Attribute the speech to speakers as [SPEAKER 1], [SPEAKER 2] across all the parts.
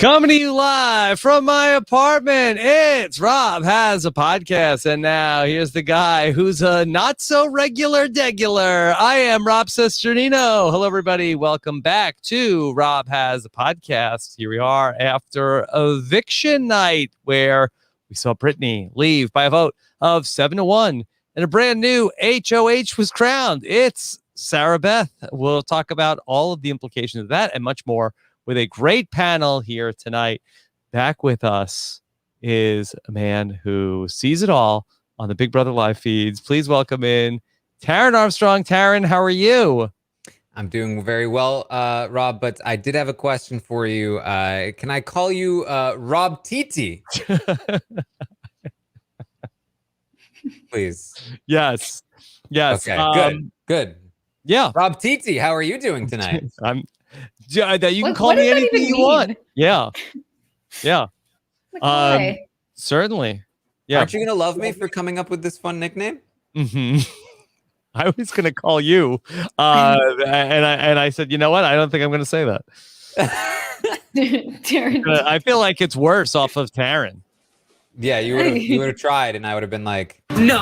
[SPEAKER 1] Coming to you live from my apartment, it's Rob Has a Podcast. And now here's the guy who's a not-so-regular-degular. I am Rob Cesternino. Hello, everybody. Welcome back to Rob Has a Podcast. Here we are after eviction night, where we saw Brittany leave by a vote of 7-1. And a brand new HOH was crowned. It's Sarah Beth. We'll talk about all of the implications of that and much more with a great panel here tonight. Back with us is a man who sees it all on the Big Brother live feeds. Please welcome in Taran Armstrong. Taran, how are you?
[SPEAKER 2] I'm doing very well, Rob, but I did have a question for you. Can I call you Rob Titi? Please.
[SPEAKER 1] Yes.
[SPEAKER 2] Okay, good.
[SPEAKER 1] Yeah.
[SPEAKER 2] Rob Titi, how are you doing tonight?
[SPEAKER 1] You can call me anything you want. Yeah. Certainly. Yeah.
[SPEAKER 2] Aren't you going to love me for coming up with this fun nickname?
[SPEAKER 1] Mm-hmm. I was going to call you. And I said, you know what? I don't think I'm going to say that. I feel like it's worse off of Taran.
[SPEAKER 2] Yeah, you would have tried, and I would have been like,
[SPEAKER 3] no,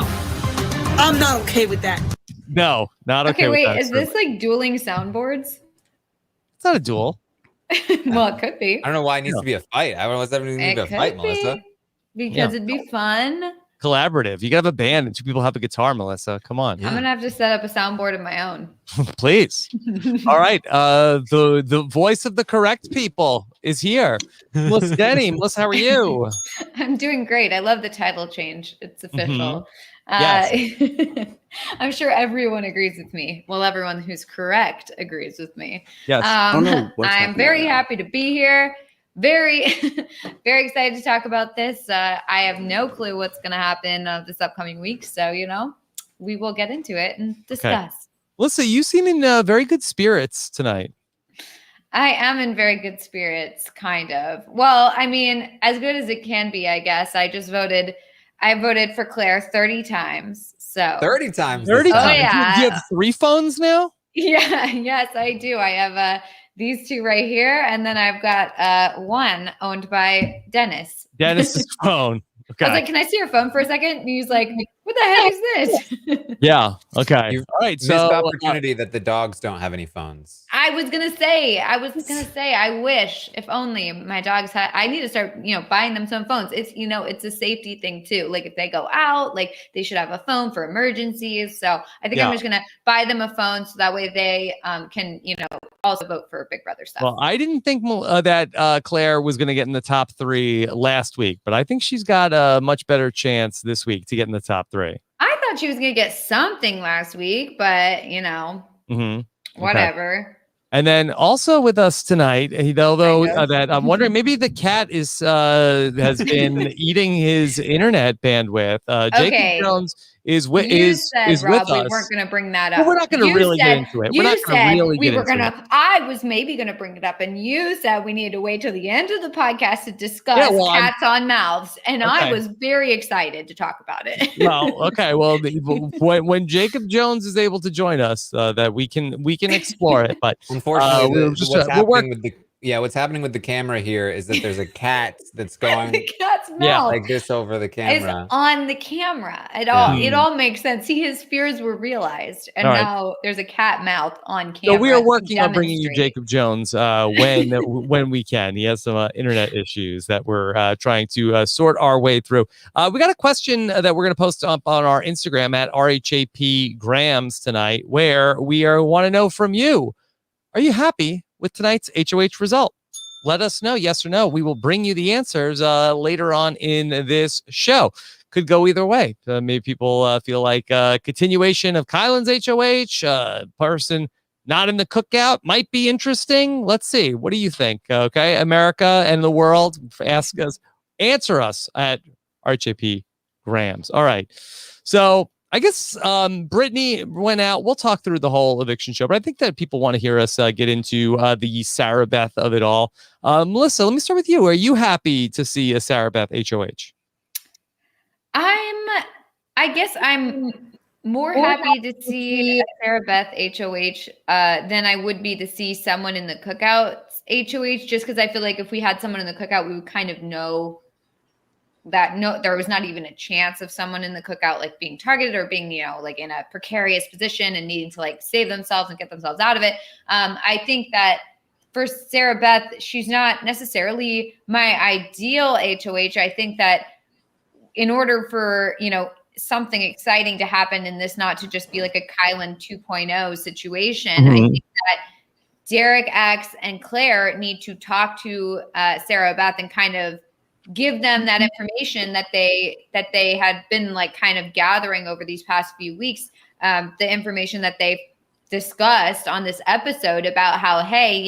[SPEAKER 3] I'm not okay with that.
[SPEAKER 1] No, not okay.
[SPEAKER 4] Okay, wait,
[SPEAKER 1] with that.
[SPEAKER 4] is this like dueling soundboards?
[SPEAKER 1] It's not a duel.
[SPEAKER 4] Well, it could be.
[SPEAKER 2] I don't know why it needs to be a fight. I don't know what's that need to be a fight, Melissa.
[SPEAKER 4] Because it'd be fun.
[SPEAKER 1] Collaborative. You gotta have a band and two people have a guitar, Melissa. Come on.
[SPEAKER 4] I'm gonna have to set up a soundboard of my own.
[SPEAKER 1] Please. All right. The voice of the correct people is here. Melissa Deni. Melissa, how are you?
[SPEAKER 4] I'm doing great. I love the title change. It's official.
[SPEAKER 1] Yes.
[SPEAKER 4] I'm sure everyone agrees with me. Well, everyone who's correct agrees with me.
[SPEAKER 1] Yes.
[SPEAKER 4] I'm very happy to be here. Very, very excited to talk about this. I have no clue what's going to happen this upcoming week. So, we will get into it and discuss.
[SPEAKER 1] Okay. Melissa, you seem in very good spirits tonight.
[SPEAKER 4] I am in very good spirits, kind of. Well, I mean, as good as it can be, I guess. I voted for Claire 30 times. So
[SPEAKER 2] 30 times.
[SPEAKER 1] 30 times.
[SPEAKER 4] Oh, yeah.
[SPEAKER 1] Do you have 3 phones now?
[SPEAKER 4] Yeah. Yes, I do. I have these 2 right here, and then I've got one owned by Dennis.
[SPEAKER 1] Dennis's phone. Okay.
[SPEAKER 4] I was like, "Can I see your phone for a second?" And he's like, "What the heck is this?"
[SPEAKER 1] Yeah. Okay.
[SPEAKER 2] You've
[SPEAKER 1] all right.
[SPEAKER 2] missed
[SPEAKER 1] So
[SPEAKER 2] opportunity that the dogs don't have any phones.
[SPEAKER 4] I was gonna say, I wish, if only my dogs had. I need to start, buying them some phones. It's, it's a safety thing too. Like if they go out, like they should have a phone for emergencies. So I think I'm just gonna buy them a phone so that way they can, also vote for Big Brother stuff.
[SPEAKER 1] Well, I didn't think that Claire was going to get in the top 3 last week, but I think she's got a much better chance this week to get in the top 3.
[SPEAKER 4] I thought she was going to get something last week, but, whatever.
[SPEAKER 1] Okay. And then also with us tonight, although that I'm wondering, maybe the cat has been eating his internet bandwidth. Jacob Jones is with
[SPEAKER 4] Rob,
[SPEAKER 1] us.
[SPEAKER 4] We weren't going to bring that up.
[SPEAKER 1] Well, we're not going to really get into it. We're not going to really get into it.
[SPEAKER 4] I was maybe going to bring it up, and you said we needed to wait till the end of the podcast to discuss cats on mouths, and I was very excited to talk about it.
[SPEAKER 1] Well, okay. Well, when Jacob Jones is able to join us, that we can explore it. But
[SPEAKER 2] unfortunately, what's happening with the camera here is that there's a cat that's going
[SPEAKER 4] the cat's mouth
[SPEAKER 2] like this over the camera.
[SPEAKER 4] It's on the camera. It all makes sense. His fears were realized, and now there's a cat mouth on camera.
[SPEAKER 1] So we are working on bringing you Jacob Jones when we can. He has some internet issues that we're trying to sort our way through. We got a question that we're going to post up on our Instagram at RHAP Grams tonight, where we want to know from you: are you happy with tonight's HOH result? Let us know, yes or no. We will bring you the answers later on in this show. Could go either way. Maybe people feel like a continuation of Kyland's HOH, person not in the cookout might be interesting. Let's see. What do you think? Okay, America and the world, answer us at RHAP Grams. All right. So I guess Brittany went out. We'll talk through the whole eviction show, but I think that people want to hear us get into the Sarah Beth of it all. Melissa, let me start with you. Are you happy to see a Sarah Beth HOH?
[SPEAKER 4] I guess I'm more happy to see Sarah Beth HOH than I would be to see someone in the Cookouts HOH, just because I feel like if we had someone in the cookout, we would kind of know that there was not even a chance of someone in the cookout like being targeted or being, like in a precarious position and needing to like save themselves and get themselves out of it. I think that for Sarah Beth, she's not necessarily my ideal HOH. I think that in order for, something exciting to happen in this, not to just be like a Kyland 2.0 situation, I think that Derek X and Claire need to talk to Sarah Beth and kind of give them that information that they had been like kind of gathering over these past few weeks, the information that they've discussed on this episode about how, hey,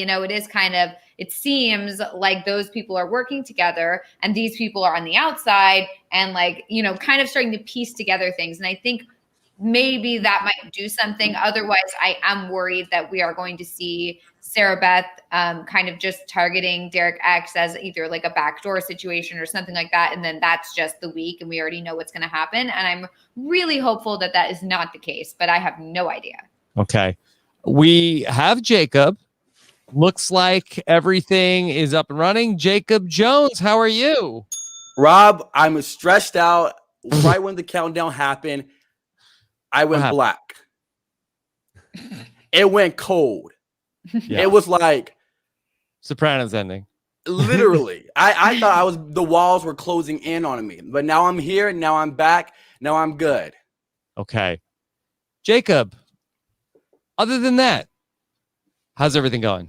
[SPEAKER 4] it seems like those people are working together and these people are on the outside and like, kind of starting to piece together things. And I think maybe that might do something. Otherwise, I am worried that we are going to see Sarah Beth kind of just targeting Derek X as either like a backdoor situation or something like that. And then that's just the week and we already know what's going to happen. And I'm really hopeful that that is not the case, but I have no idea.
[SPEAKER 1] Okay. We have Jacob. Looks like everything is up and running. Jacob Jones, how are you?
[SPEAKER 5] Rob, I'm stressed out. Right when the countdown happened, I went black. It went cold.
[SPEAKER 1] Yeah.
[SPEAKER 5] It was like
[SPEAKER 1] Sopranos ending.
[SPEAKER 5] Literally. I thought the walls were closing in on me. But now I'm here. Now I'm back. Now I'm good.
[SPEAKER 1] Okay. Jacob, other than that, how's everything going?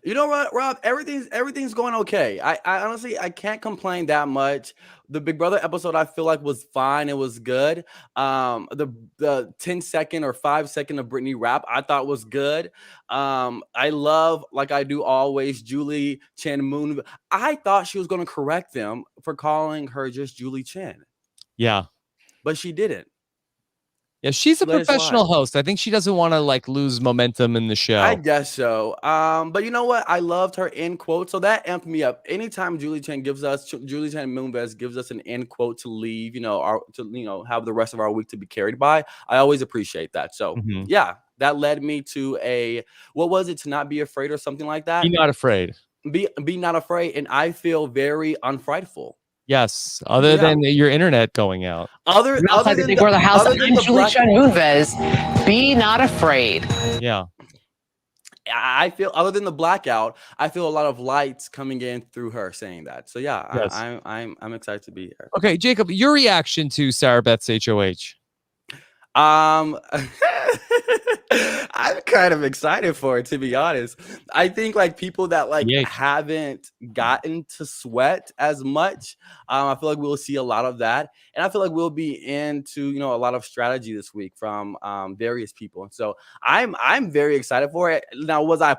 [SPEAKER 5] You know what, Rob? Everything's going okay. I honestly I can't complain that much. The Big Brother episode I feel like was fine. It was good. The 10-second or 5-second of Brittany rap I thought was good. I love, like I do always, Julie Chen Moon. I thought she was going to correct them for calling her just Julie Chen.
[SPEAKER 1] Yeah,
[SPEAKER 5] but she didn't.
[SPEAKER 1] Yeah, she's a professional host. I think she doesn't want to like lose momentum in the show.
[SPEAKER 5] I guess so. But you know what? I loved her end quote. So that amped me up. Anytime Julie Chen Moonves gives us an end quote to leave, have the rest of our week to be carried by, I always appreciate that. So yeah, that led me to what was it? To not be afraid or something like that.
[SPEAKER 1] Be not afraid.
[SPEAKER 5] Be not afraid. And I feel very unfrightful.
[SPEAKER 1] Yes, other than your internet going out.
[SPEAKER 6] Other than the house, Julie Chen Moonves, be not afraid.
[SPEAKER 1] Yeah.
[SPEAKER 5] I feel, other than the blackout, I feel a lot of lights coming in through her saying that. So yeah, yes. I'm excited to be here.
[SPEAKER 1] Okay, Jacob, your reaction to Sarah Beth's HOH?
[SPEAKER 5] I'm kind of excited for it, to be honest. I think like people that haven't gotten to sweat as much, I feel like we'll see a lot of that, and I feel like we'll be into a lot of strategy this week from various people. And so I'm very excited for it. Now, was I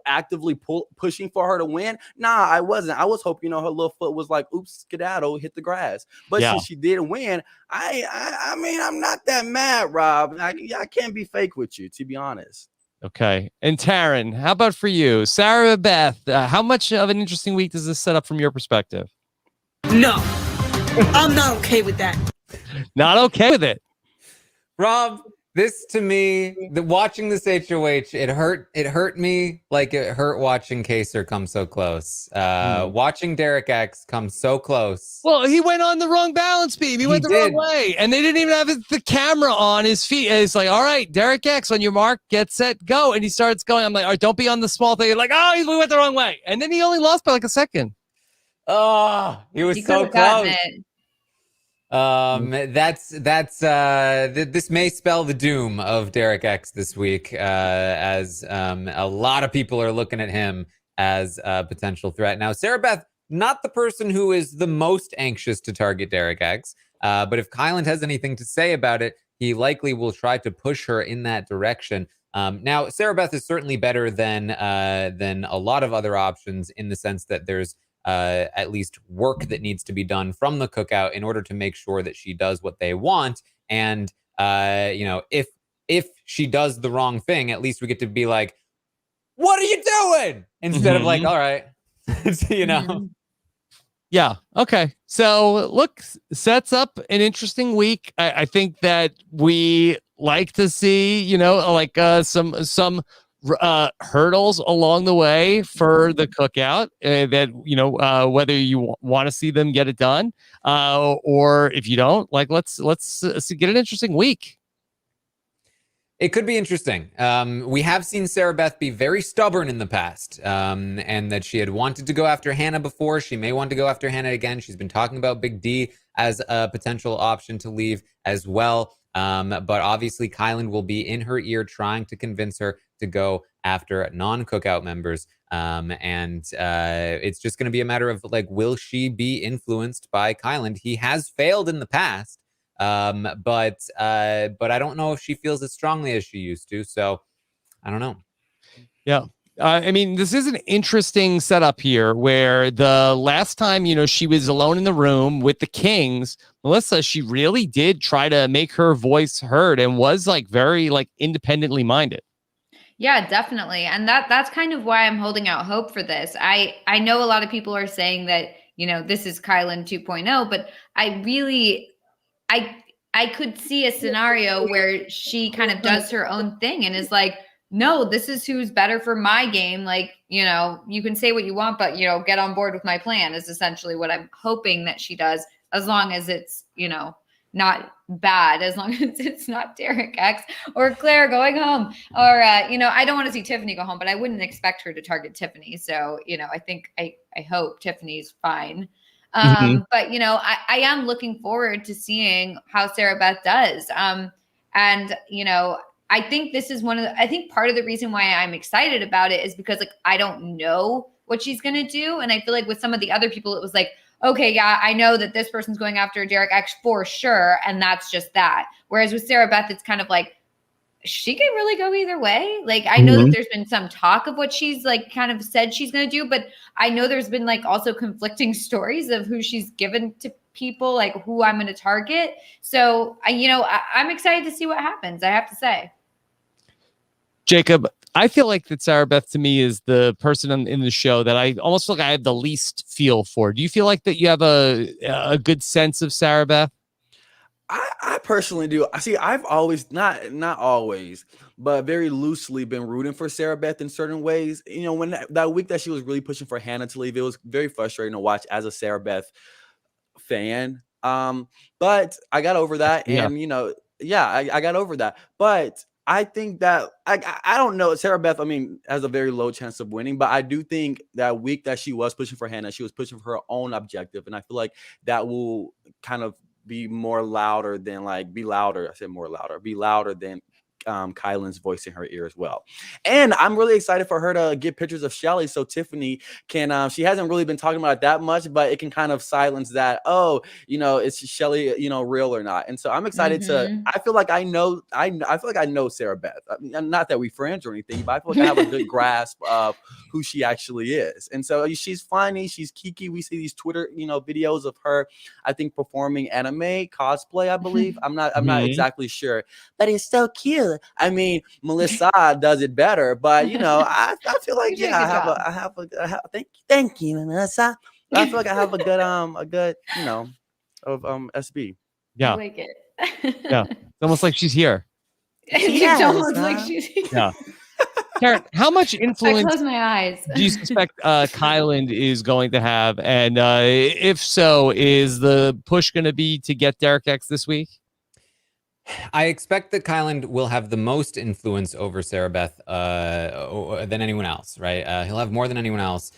[SPEAKER 5] actively pushing for her to win? Nah, I wasn't. I was hoping her little foot was like, oops, skedaddle, hit the grass. But since she did win, I mean, I'm not that mad, Rob. I can't be fake with you, to be honest.
[SPEAKER 1] Okay. And Taran, how about for you? Sarah Beth, how much of an interesting week does this set up from your perspective?
[SPEAKER 3] No, I'm not okay with that.
[SPEAKER 1] Not okay with it.
[SPEAKER 2] Rob, this to me, watching this HOH, it hurt me like it hurt watching Kaser come so close. Watching Derek X come so close.
[SPEAKER 1] Well, he went on the wrong balance beam. He went the wrong way. And they didn't even have the camera on his feet. And it's like, all right, Derek X, on your mark, get set, go. And he starts going. I'm like, all right, don't be on the small thing. Like, oh, we went the wrong way. And then he only lost by like a second.
[SPEAKER 2] Oh, he was so close. This may spell the doom of Derek X this week, as a lot of people are looking at him as a potential threat. Now, Sarah Beth, not the person who is the most anxious to target Derek X, but if Kyland has anything to say about it, he likely will try to push her in that direction. Now, Sarah Beth is certainly better than a lot of other options in the sense that there's at least work that needs to be done from the cookout in order to make sure that she does what they want. And, if she does the wrong thing, at least we get to be like, what are you doing? Instead of like, all right,
[SPEAKER 1] Yeah. Okay. So look, sets up an interesting week. I think that we like to see, some hurdles along the way for the cookout that, whether you want to see them get it done or if you don't, like, let's get an interesting week.
[SPEAKER 2] It could be interesting. We have seen Sarah Beth be very stubborn in the past, and that she had wanted to go after Hannah before. She may want to go after Hannah again. She's been talking about Big D as a potential option to leave as well. But obviously, Kyland will be in her ear trying to convince her to go after non-cookout members. And it's just going to be a matter of, like, will she be influenced by Kyland? He has failed in the past. But I don't know if she feels as strongly as she used to. So I don't know.
[SPEAKER 1] Yeah. I mean, this is an interesting setup here where the last time, she was alone in the room with the Kings, Melissa, she really did try to make her voice heard and was like very like independently minded.
[SPEAKER 4] Yeah, definitely. And that's kind of why I'm holding out hope for this. I know a lot of people are saying that, this is Kyland 2.0, but I could see a scenario where she kind of does her own thing and is like, no, this is who's better for my game. Like, you can say what you want, but, get on board with my plan is essentially what I'm hoping that she does, as long as it's, not bad, as long as it's not Derek X or Claire going home or, I don't want to see Tiffany go home, but I wouldn't expect her to target Tiffany. So, I hope Tiffany's fine. But, I am looking forward to seeing how Sarah Beth does. I think this is I think part of the reason why I'm excited about it is because, like, I don't know what she's going to do. And I feel like with some of the other people, it was like, okay, yeah, I know that this person's going after Derek X for sure. And that's just that. Whereas with Sarah Beth, it's kind of like, she can really go either way. Like, I know that there's been some talk of what she's like kind of said she's going to do, but I know there's been like also conflicting stories of who she's given to people, like who I'm going to target. So, I'm excited to see what happens, I have to say.
[SPEAKER 1] Jacob, I feel like that Sarah Beth to me is the person in the show that I almost feel like I have the least feel for. Do you feel like that you have a good sense of Sarah Beth?
[SPEAKER 5] I personally do. I see. I've always not always, but very loosely been rooting for Sarah Beth in certain ways. When that week that she was really pushing for Hannah to leave, it was very frustrating to watch as a Sarah Beth fan. But I got over that, and I got over that. But I think that I don't know. Sarah Beth, I mean, has a very low chance of winning, but I do think that week that she was pushing for Hannah, she was pushing for her own objective, and I feel like that will kind of be louder than Kyland's voice in her ear as well. And I'm really excited for her to get pictures of Shelly so Tiffany can she hasn't really been talking about it that much, but it can kind of silence that, is Shelly real or not. And so I'm excited to I feel like I know Sarah Beth. I mean, not that we friends or anything, but I feel like I have a good grasp of who she actually is. And so she's funny, she's kiki. We see these Twitter videos of her, I think, performing anime cosplay, I believe. I'm not exactly sure, but it's so cute. I mean, Melissa does it better, but I feel like I have thank you, Melissa. I feel like I have a good of SB.
[SPEAKER 4] Yeah, I like it.
[SPEAKER 1] Yeah, it's almost like she's here.
[SPEAKER 4] It's almost like she's here.
[SPEAKER 1] Yeah. Taran, how much influence
[SPEAKER 4] I close my eyes.
[SPEAKER 1] do you suspect Kyland is going to have? And if so, is the push going to be to get Derek X this week?
[SPEAKER 2] I expect that Kyland will have the most influence over Sarah Beth than anyone else, right? He'll have more than anyone else.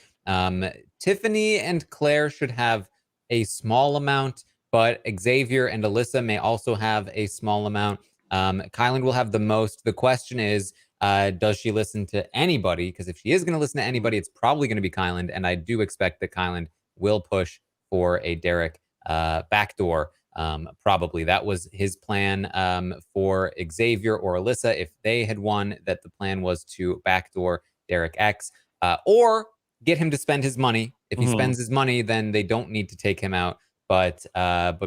[SPEAKER 2] Tiffany and Claire should have a small amount, but Xavier and Alyssa may also have a small amount. Kyland will have the most. The question is, does she listen to anybody? Because if she is going to listen to anybody, it's probably going to be Kyland. And I do expect that Kyland will push for a Derek backdoor. Probably that was his plan for Xavier or Alyssa. If they had won, that the plan was to backdoor Derek X or get him to spend his money. If he spends his money, then they don't need to take him out. But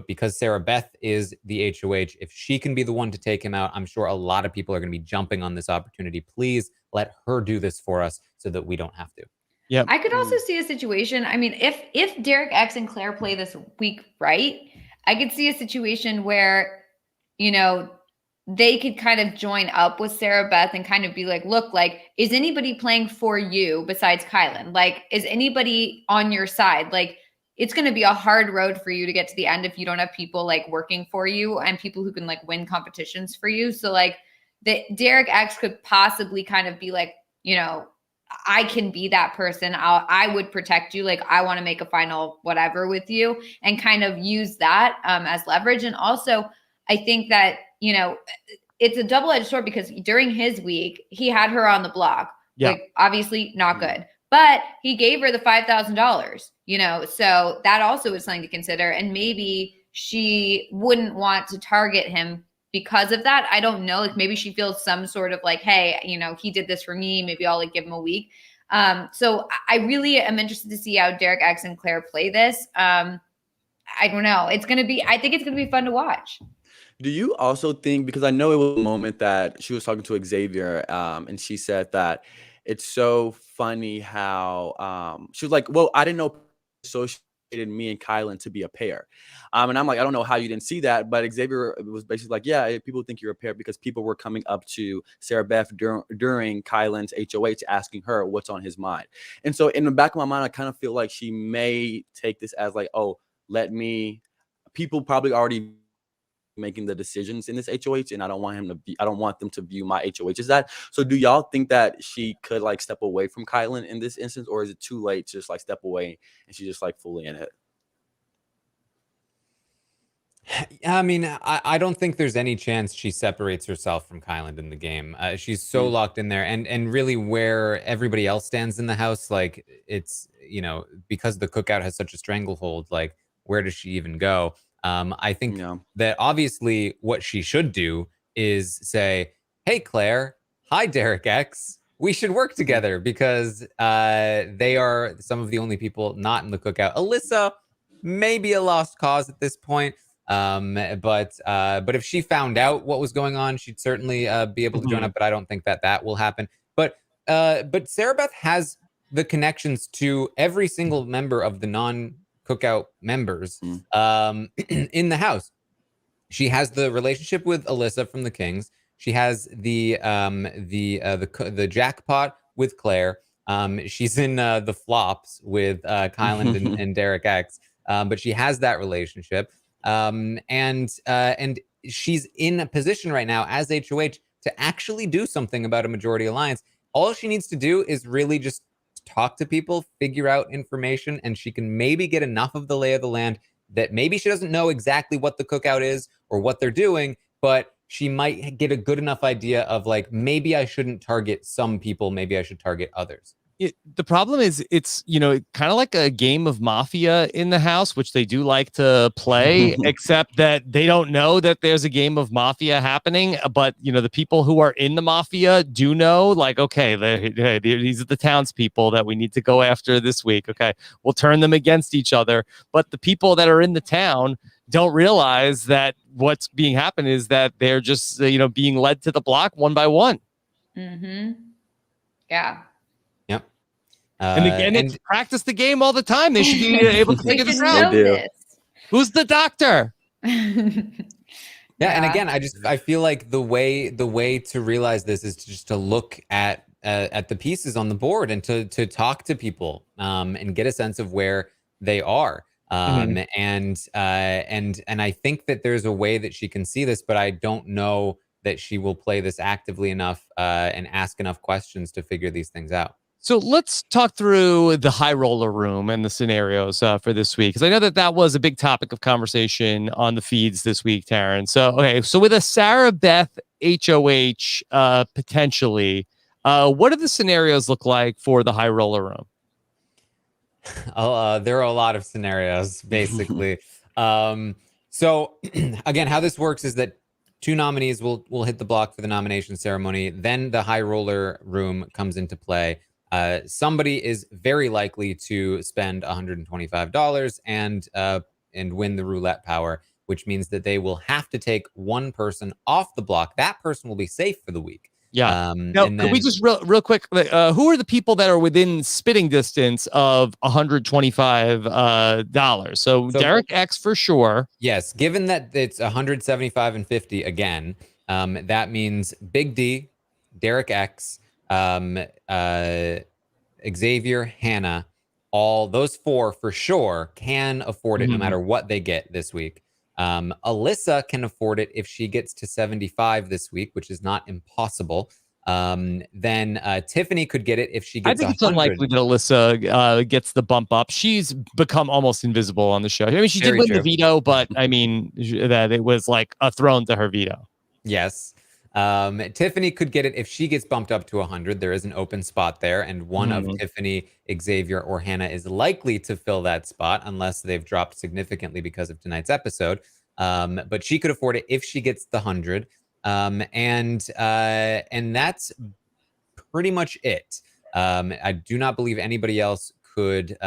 [SPEAKER 2] because Sarah Beth is the HOH, if she can be the one to take him out, I'm sure a lot of people are going to be jumping on this opportunity. Please let her do this for us so that we don't have to.
[SPEAKER 1] Yeah.
[SPEAKER 4] I could also see a situation. I mean, if Derek X and Claire play this week right, I could see a situation where, they could kind of join up with Sarah Beth and kind of be like, look, like, is anybody playing for you besides Kyland? Like, is anybody on your side? Like, it's going to be a hard road for you to get to the end if you don't have people like working for you and people who can like win competitions for you. So like Derek X could possibly kind of be like, you know, I can be that person. I would protect you. Like, I want to make a final whatever with you and kind of use that as leverage. And also, I think that, you know, it's a double-edged sword because during his week, he had her on the block.
[SPEAKER 1] Yeah.
[SPEAKER 4] Like, obviously not good. But he gave her the $5,000, you know, so that also is something to consider. And maybe she wouldn't want to target him because of that. I don't know. Like, maybe she feels some sort of like, hey, you know, he did this for me. Maybe I'll like give him a week. So I really am interested to see how Derek X and Claire play this. I don't know. I think it's going to be fun to watch.
[SPEAKER 5] Do you also think, because I know it was a moment that she was talking to Xavier and she said that it's so funny how she was like, well, I didn't know associated me and Kyland to be a pair. And I'm like, I don't know how you didn't see that. But Xavier was basically like, yeah, people think you're a pair because people were coming up to Sarah Beth during Kyland's HOH asking her what's on his mind. And so in the back of my mind, I kind of feel like she may take this as like, oh, people probably already making the decisions in this HOH, and I don't want them to view my HOH as that. So do y'all think that she could like step away from Kyland in this instance, or is it too late to just like step away and she's just like fully in it?
[SPEAKER 2] I mean, I don't think there's any chance she separates herself from Kyland in the game. She's so locked in there, and really where everybody else stands in the house, like it's, you know, because the cookout has such a stranglehold, like where does she even go? I think that obviously what she should do is say, hey, Claire, hi, Derek X. We should work together because they are some of the only people not in the cookout. Alyssa, maybe a lost cause at this point. But if she found out what was going on, she'd certainly be able to join up. But I don't think that will happen. But Sarah Beth has the connections to every single member of the non-cookout members in the house. She has the relationship with Alyssa from the Kings. She has the jackpot with Claire. She's in the flops with Kyland and Derek X. But she has that relationship. And she's in a position right now as HOH to actually do something about a majority alliance. All she needs to do is really just talk to people, figure out information, and she can maybe get enough of the lay of the land that maybe she doesn't know exactly what the cookout is or what they're doing, but she might get a good enough idea of like, maybe I shouldn't target some people, maybe I should target others.
[SPEAKER 1] The problem is it's, you know, kind of like a game of Mafia in the house, which they do like to play, except that they don't know that there's a game of Mafia happening. But, you know, the people who are in the Mafia do know, like, okay, these are the townspeople that we need to go after this week. Okay, we'll turn them against each other. But the people that are in the town don't realize that what's being happened is that they're just, you know, being led to the block one by one.
[SPEAKER 4] Yeah.
[SPEAKER 1] And they practice the game all the time. They should be able to figure this out. Who's the doctor?
[SPEAKER 2] And again, I feel like the way to realize this is just to look at the pieces on the board and to talk to people and get a sense of where they are. And I think that there's a way that she can see this, but I don't know that she will play this actively enough and ask enough questions to figure these things out.
[SPEAKER 1] So let's talk through the high roller room and the scenarios for this week, because I know that was a big topic of conversation on the feeds this week, Taran. So with a Sarah Beth HOH potentially, what do the scenarios look like for the high roller room?
[SPEAKER 2] There are a lot of scenarios, basically. So again, how this works is that two nominees will hit the block for the nomination ceremony. Then the high roller room comes into play. Somebody is very likely to spend $125 and win the roulette power, which means that they will have to take one person off the block. That person will be safe for the week.
[SPEAKER 1] Yeah. Now, could we just real quick, who are the people that are within spitting distance of $125? So Derek X for sure.
[SPEAKER 2] Yes, given that it's 175 and 50 again. That means Big D, Derek X, Xavier, Hannah, all those 4 for sure can afford it no matter what they get this week. Alyssa can afford it if she gets to 75 this week, which is not impossible. Then Tiffany could get it if she gets 100.
[SPEAKER 1] I think it's unlikely that Alyssa gets the bump up. She's become almost invisible on the show. I mean, she did win the veto, but I mean, that it was like a throne to her veto.
[SPEAKER 2] Yes. Tiffany could get it if she gets bumped up to 100. There is an open spot there, and one of Tiffany, Xavier, or Hannah is likely to fill that spot unless they've dropped significantly because of tonight's episode. But she could afford it if she gets the 100. And that's pretty much it. I do not believe anybody else could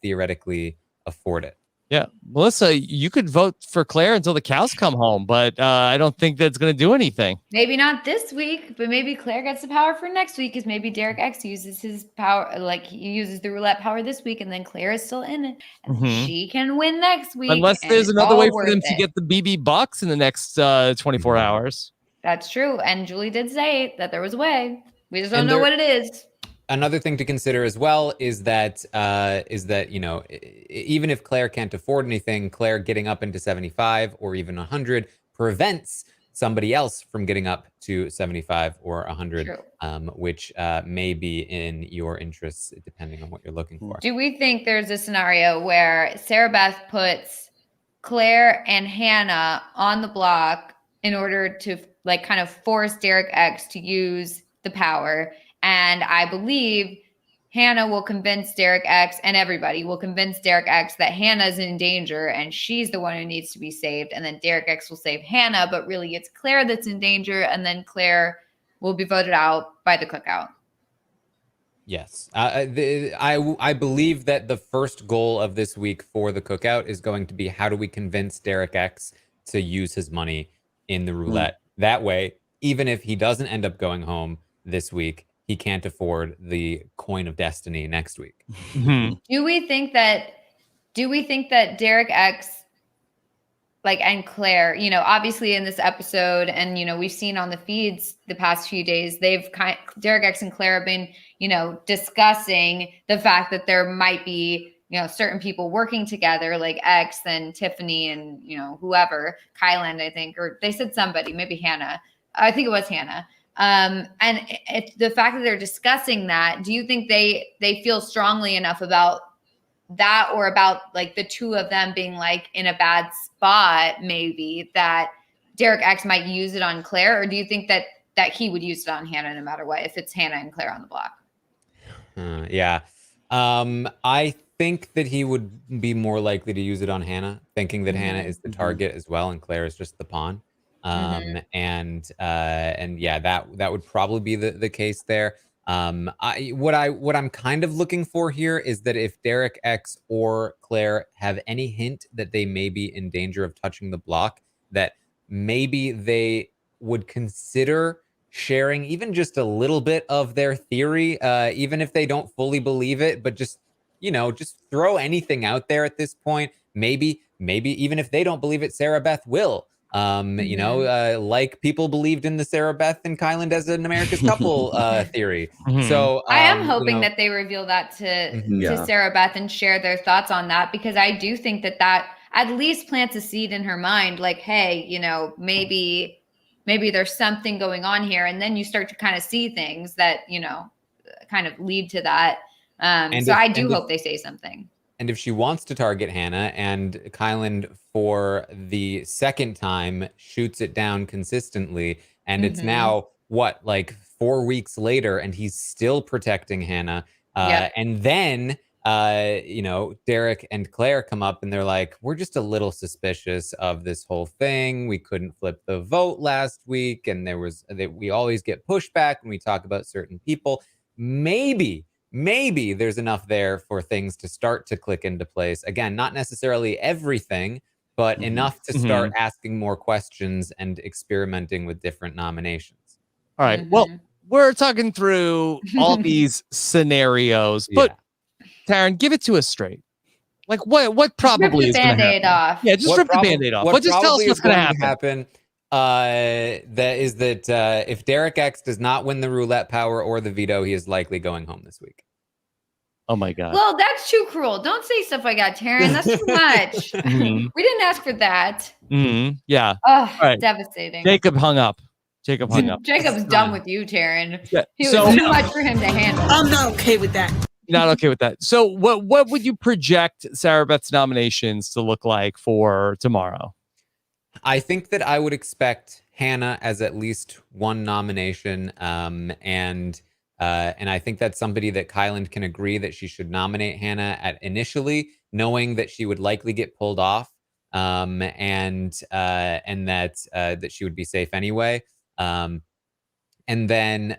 [SPEAKER 2] theoretically afford it.
[SPEAKER 1] Yeah, Melissa, you could vote for Claire until the cows come home, but I don't think that's going to do anything.
[SPEAKER 4] Maybe not this week, but maybe Claire gets the power for next week, because maybe Derek X uses his power, like he uses the roulette power this week, and then Claire is still in it, and she can win next week.
[SPEAKER 1] Unless there's another way for them to get the BB bucks in the next 24 hours.
[SPEAKER 4] That's true, and Julie did say that there was a way. We just don't know what it is.
[SPEAKER 2] Another thing to consider as well is that you know, even if Claire can't afford anything, Claire getting up into 75 or even 100 prevents somebody else from getting up to 75 or 100, which may be in your interests depending on what you're looking for.
[SPEAKER 4] Do we think there's a scenario where Sarah Beth puts Claire and Hannah on the block in order to like kind of force Derek X to use the power? And I believe Hannah will convince Derek X, and everybody will convince Derek X that Hannah's in danger and she's the one who needs to be saved. And then Derek X will save Hannah, but really it's Claire that's in danger. And then Claire will be voted out by the cookout.
[SPEAKER 2] Yes. I believe that the first goal of this week for the cookout is going to be, how do we convince Derek X to use his money in the roulette? That way, even if he doesn't end up going home this week, he can't afford the coin of destiny next week.
[SPEAKER 4] Do we think that Derek X, like, and Claire, you know, obviously in this episode, and, you know, we've seen on the feeds the past few days, Derek X and Claire have been, you know, discussing the fact that there might be, you know, certain people working together, like X and Tiffany and, you know, whoever, Kyland, I think, or they said somebody, maybe Hannah. I think it was Hannah. And it's the fact that they're discussing that, do you think they feel strongly enough about that, or about like the two of them being like in a bad spot, maybe, that Derek X might use it on Claire? Or do you think that he would use it on Hannah no matter what, if it's Hannah and Claire on the block?
[SPEAKER 2] Yeah. I think that he would be more likely to use it on Hannah, thinking that Hannah is the target as well and Claire is just the pawn. And yeah, that would probably be the case there. What I'm kind of looking for here is that if Derek X or Claire have any hint that they may be in danger of touching the block, that maybe they would consider sharing even just a little bit of their theory, even if they don't fully believe it, but just, you know, just throw anything out there at this point. Maybe even if they don't believe it, Sarah Beth will. You know, like people believed in the Sarah Beth and Kyland as an America's couple theory. So
[SPEAKER 4] I am hoping that they reveal that to Sarah Beth and share their thoughts on that, because I do think that at least plants a seed in her mind, like, hey, you know, maybe there's something going on here, and then you start to kind of see things that, you know, kind of lead to that. So I do hope they say something.
[SPEAKER 2] And if she wants to target Hannah, and Kyland for the second time shoots it down consistently, and it's now what, like 4 weeks later, and he's still protecting Hannah. And then, you know, Derek and Claire come up and they're like, we're just a little suspicious of this whole thing. We couldn't flip the vote last week, and we always get pushback when we talk about certain people. Maybe there's enough there for things to start to click into place. Again, not necessarily everything, but enough to start asking more questions and experimenting with different nominations.
[SPEAKER 1] All right. Well, we're talking through all these scenarios, but Taran, give it to us straight. Like what probably is going to happen?
[SPEAKER 4] Off.
[SPEAKER 1] Yeah, just rip the Band-Aid off. Just tell us what's going to happen.
[SPEAKER 2] If Derek X does not win the roulette power or the veto, he is likely going home this week.
[SPEAKER 1] Oh my God.
[SPEAKER 4] Well, that's too cruel. Don't say stuff like that, Taran. That's too much. We didn't ask for that.
[SPEAKER 1] Yeah.
[SPEAKER 4] Oh,
[SPEAKER 1] right.
[SPEAKER 4] Devastating.
[SPEAKER 1] Jacob hung up.
[SPEAKER 4] Jacob's done with you, Taran.
[SPEAKER 1] Yeah.
[SPEAKER 4] It was too much for him to handle.
[SPEAKER 3] I'm not okay with that.
[SPEAKER 1] Not okay with that. So what would you project Sarah Beth's nominations to look like for tomorrow?
[SPEAKER 2] I think that I would expect Hannah as at least one nomination, and I think that's somebody that Kyland can agree that she should nominate Hannah at initially, knowing that she would likely get pulled off, and that she would be safe anyway. And then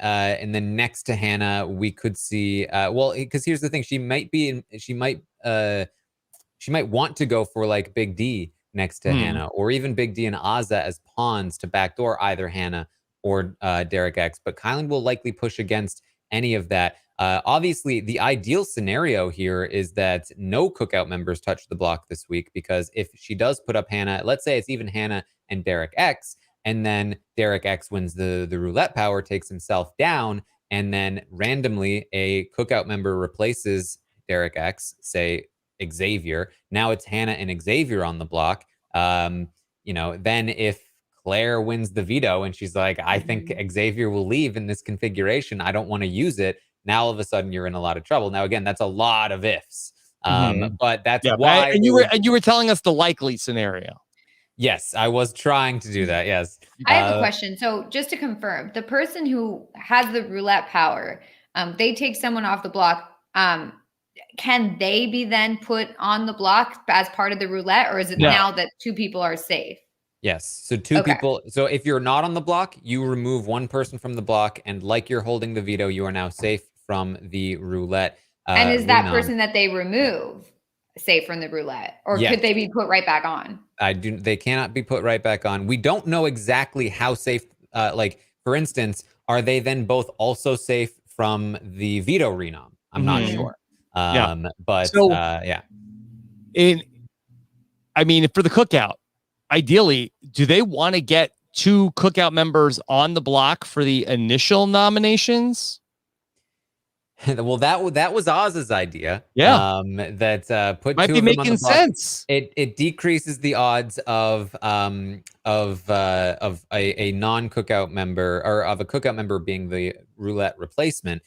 [SPEAKER 2] next to Hannah, we could see because here's the thing, she might want to go for like Big D next to Hannah, or even Big D and Azza as pawns to backdoor either Hannah or Derek X. But Kyland will likely push against any of that. Obviously, the ideal scenario here is that no Cookout members touch the block this week, because if she does put up Hannah, let's say it's even Hannah and Derek X, and then Derek X wins the roulette power, takes himself down, and then randomly a Cookout member replaces Derek X, say Xavier. Now it's Hannah and Xavier on the block. Then if Claire wins the veto and she's like, I think Xavier will leave in this configuration, I don't want to use it. Now all of a sudden you're in a lot of trouble. Now again, that's a lot of ifs. But that's why.
[SPEAKER 1] And you were telling us the likely scenario.
[SPEAKER 2] Yes, I was trying to do that. Yes.
[SPEAKER 4] I have a question. So just to confirm, the person who has the roulette power, they take someone off the block. Can they be then put on the block as part of the roulette, or is it now that two people are safe?
[SPEAKER 2] Yes. So two people. So if you're not on the block, you remove one person from the block, and like you're holding the veto, you are now safe from the roulette.
[SPEAKER 4] And is that person that they remove safe from the roulette, or could they be put right back on?
[SPEAKER 2] They cannot be put right back on. We don't know exactly how safe. Like for instance, are they then both also safe from the veto renom? I'm not sure. But
[SPEAKER 1] so,
[SPEAKER 2] yeah.
[SPEAKER 1] For the Cookout, ideally, do they want to get two Cookout members on the block for the initial nominations?
[SPEAKER 2] Well, that was Oz's idea.
[SPEAKER 1] Yeah.
[SPEAKER 2] That put
[SPEAKER 1] might
[SPEAKER 2] two
[SPEAKER 1] be
[SPEAKER 2] of them
[SPEAKER 1] making
[SPEAKER 2] on the block.
[SPEAKER 1] sense.
[SPEAKER 2] It decreases the odds of a non-Cookout member, or of a Cookout member being the roulette replacement.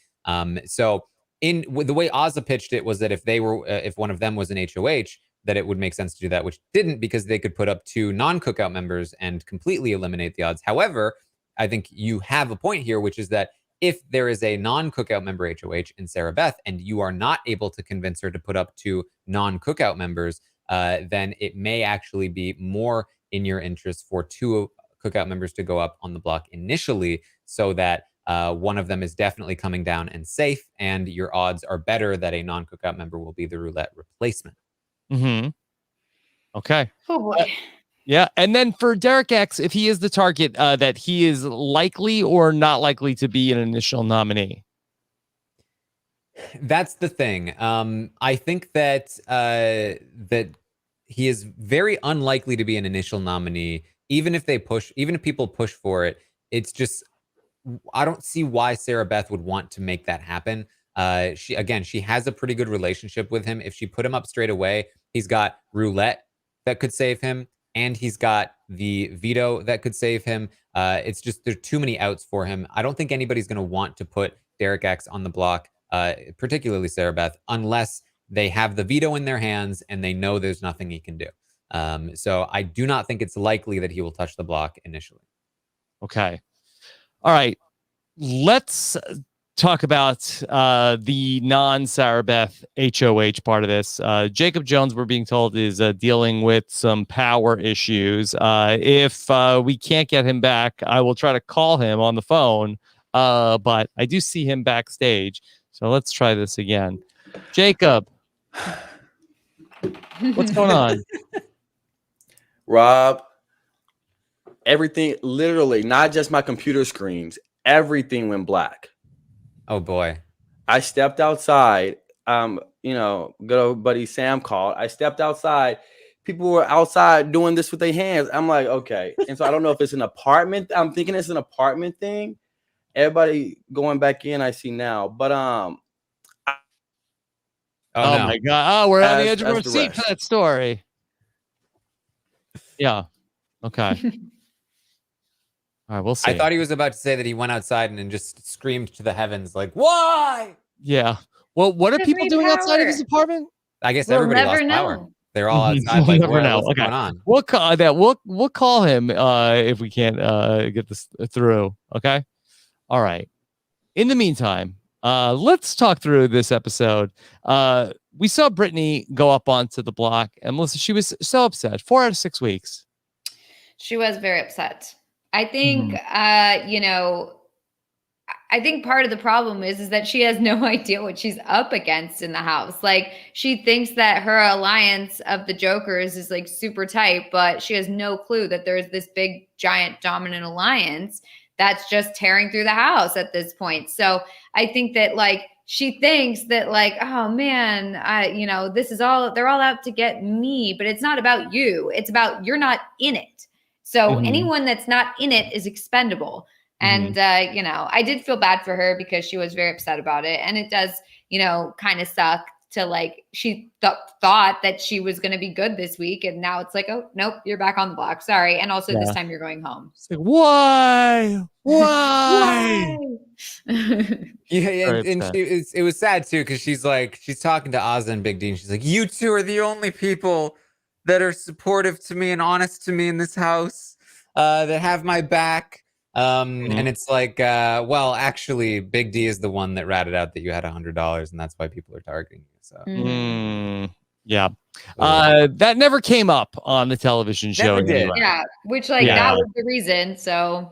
[SPEAKER 2] So the way Ozza pitched it was that if one of them was an HOH, that it would make sense to do that, which didn't, because they could put up two non-Cookout members and completely eliminate the odds. However, I think you have a point here, which is that if there is a non-Cookout member HOH in Sarah Beth, and you are not able to convince her to put up two non-Cookout members, then it may actually be more in your interest for two Cookout members to go up on the block initially, so that one of them is definitely coming down and safe, and your odds are better that a non-Cookout member will be the roulette replacement.
[SPEAKER 1] Okay.
[SPEAKER 4] Oh boy.
[SPEAKER 1] Yeah. And then for Derek X, if he is the target, that he is likely or not likely to be an initial nominee.
[SPEAKER 2] That's the thing. I think that that he is very unlikely to be an initial nominee, even if people push for it. It's just, I don't see why Sarah Beth would want to make that happen. She has a pretty good relationship with him. If she put him up straight away, he's got roulette that could save him, and he's got the veto that could save him. It's just, there's too many outs for him. I don't think anybody's going to want to put Derek X on the block, particularly Sarah Beth, unless they have the veto in their hands and they know there's nothing he can do. So I do not think it's likely that he will touch the block initially.
[SPEAKER 1] Okay. All right. Let's talk about the non-Sarah Beth HOH part of this. Jacob Jones, we're being told, is dealing with some power issues. If we can't get him back, I will try to call him on the phone. But I do see him backstage. So let's try this again. Jacob, what's going on?
[SPEAKER 5] Rob, everything, literally, not just my computer screens, everything went black.
[SPEAKER 2] Oh boy.
[SPEAKER 5] I stepped outside. Good old buddy Sam called. I stepped outside people were outside doing this with their hands. I'm like, okay. And so I don't know if it's an apartment. I'm thinking it's an apartment thing. Everybody going back in, I see now. But
[SPEAKER 1] oh my God. Oh, we're on the edge of our seat for that story. Yeah. Okay. All right, we'll see.
[SPEAKER 2] I thought he was about to say that he went outside and just screamed to the heavens, like, why?
[SPEAKER 1] Yeah. Well, what are people doing outside of his apartment?
[SPEAKER 2] I guess everybody lost power. They're all outside.
[SPEAKER 1] We'll
[SPEAKER 2] like,
[SPEAKER 1] never know.
[SPEAKER 2] What's going on?
[SPEAKER 1] We'll call that. We'll call him if we can't get this through. Okay. All right. In the meantime, let's talk through this episode. We saw Brittany go up onto the block, and Melissa, she was so upset. 4 out of 6 weeks.
[SPEAKER 4] She was very upset. I think, I think part of the problem is that she has no idea what she's up against in the house. Like, she thinks that her alliance of the Jokers is like super tight, but she has no clue that there's this big, giant, dominant alliance that's just tearing through the house at this point. So I think that like, she thinks that like, oh man, this is all, they're all out to get me, but it's not about you. It's about, you're not in it. So anyone that's not in it is expendable. And, I did feel bad for her because she was very upset about it. And it does, kind of suck to like, she thought that she was going to be good this week. And now it's like, oh, nope, you're back on the block. Sorry. And also this time you're going home.
[SPEAKER 1] It's like, why?
[SPEAKER 4] Why?
[SPEAKER 2] Yeah. And it was sad too, because she's talking to Ozzy and Big D, and she's like, you two are the only people that are supportive to me and honest to me in this house, that have my back. And it's like, well, actually, Big D is the one that ratted out that you had $100, and that's why people are targeting you. So,
[SPEAKER 1] yeah, that never came up on the television show.
[SPEAKER 2] Never did.
[SPEAKER 4] Yeah, which that was the reason. So,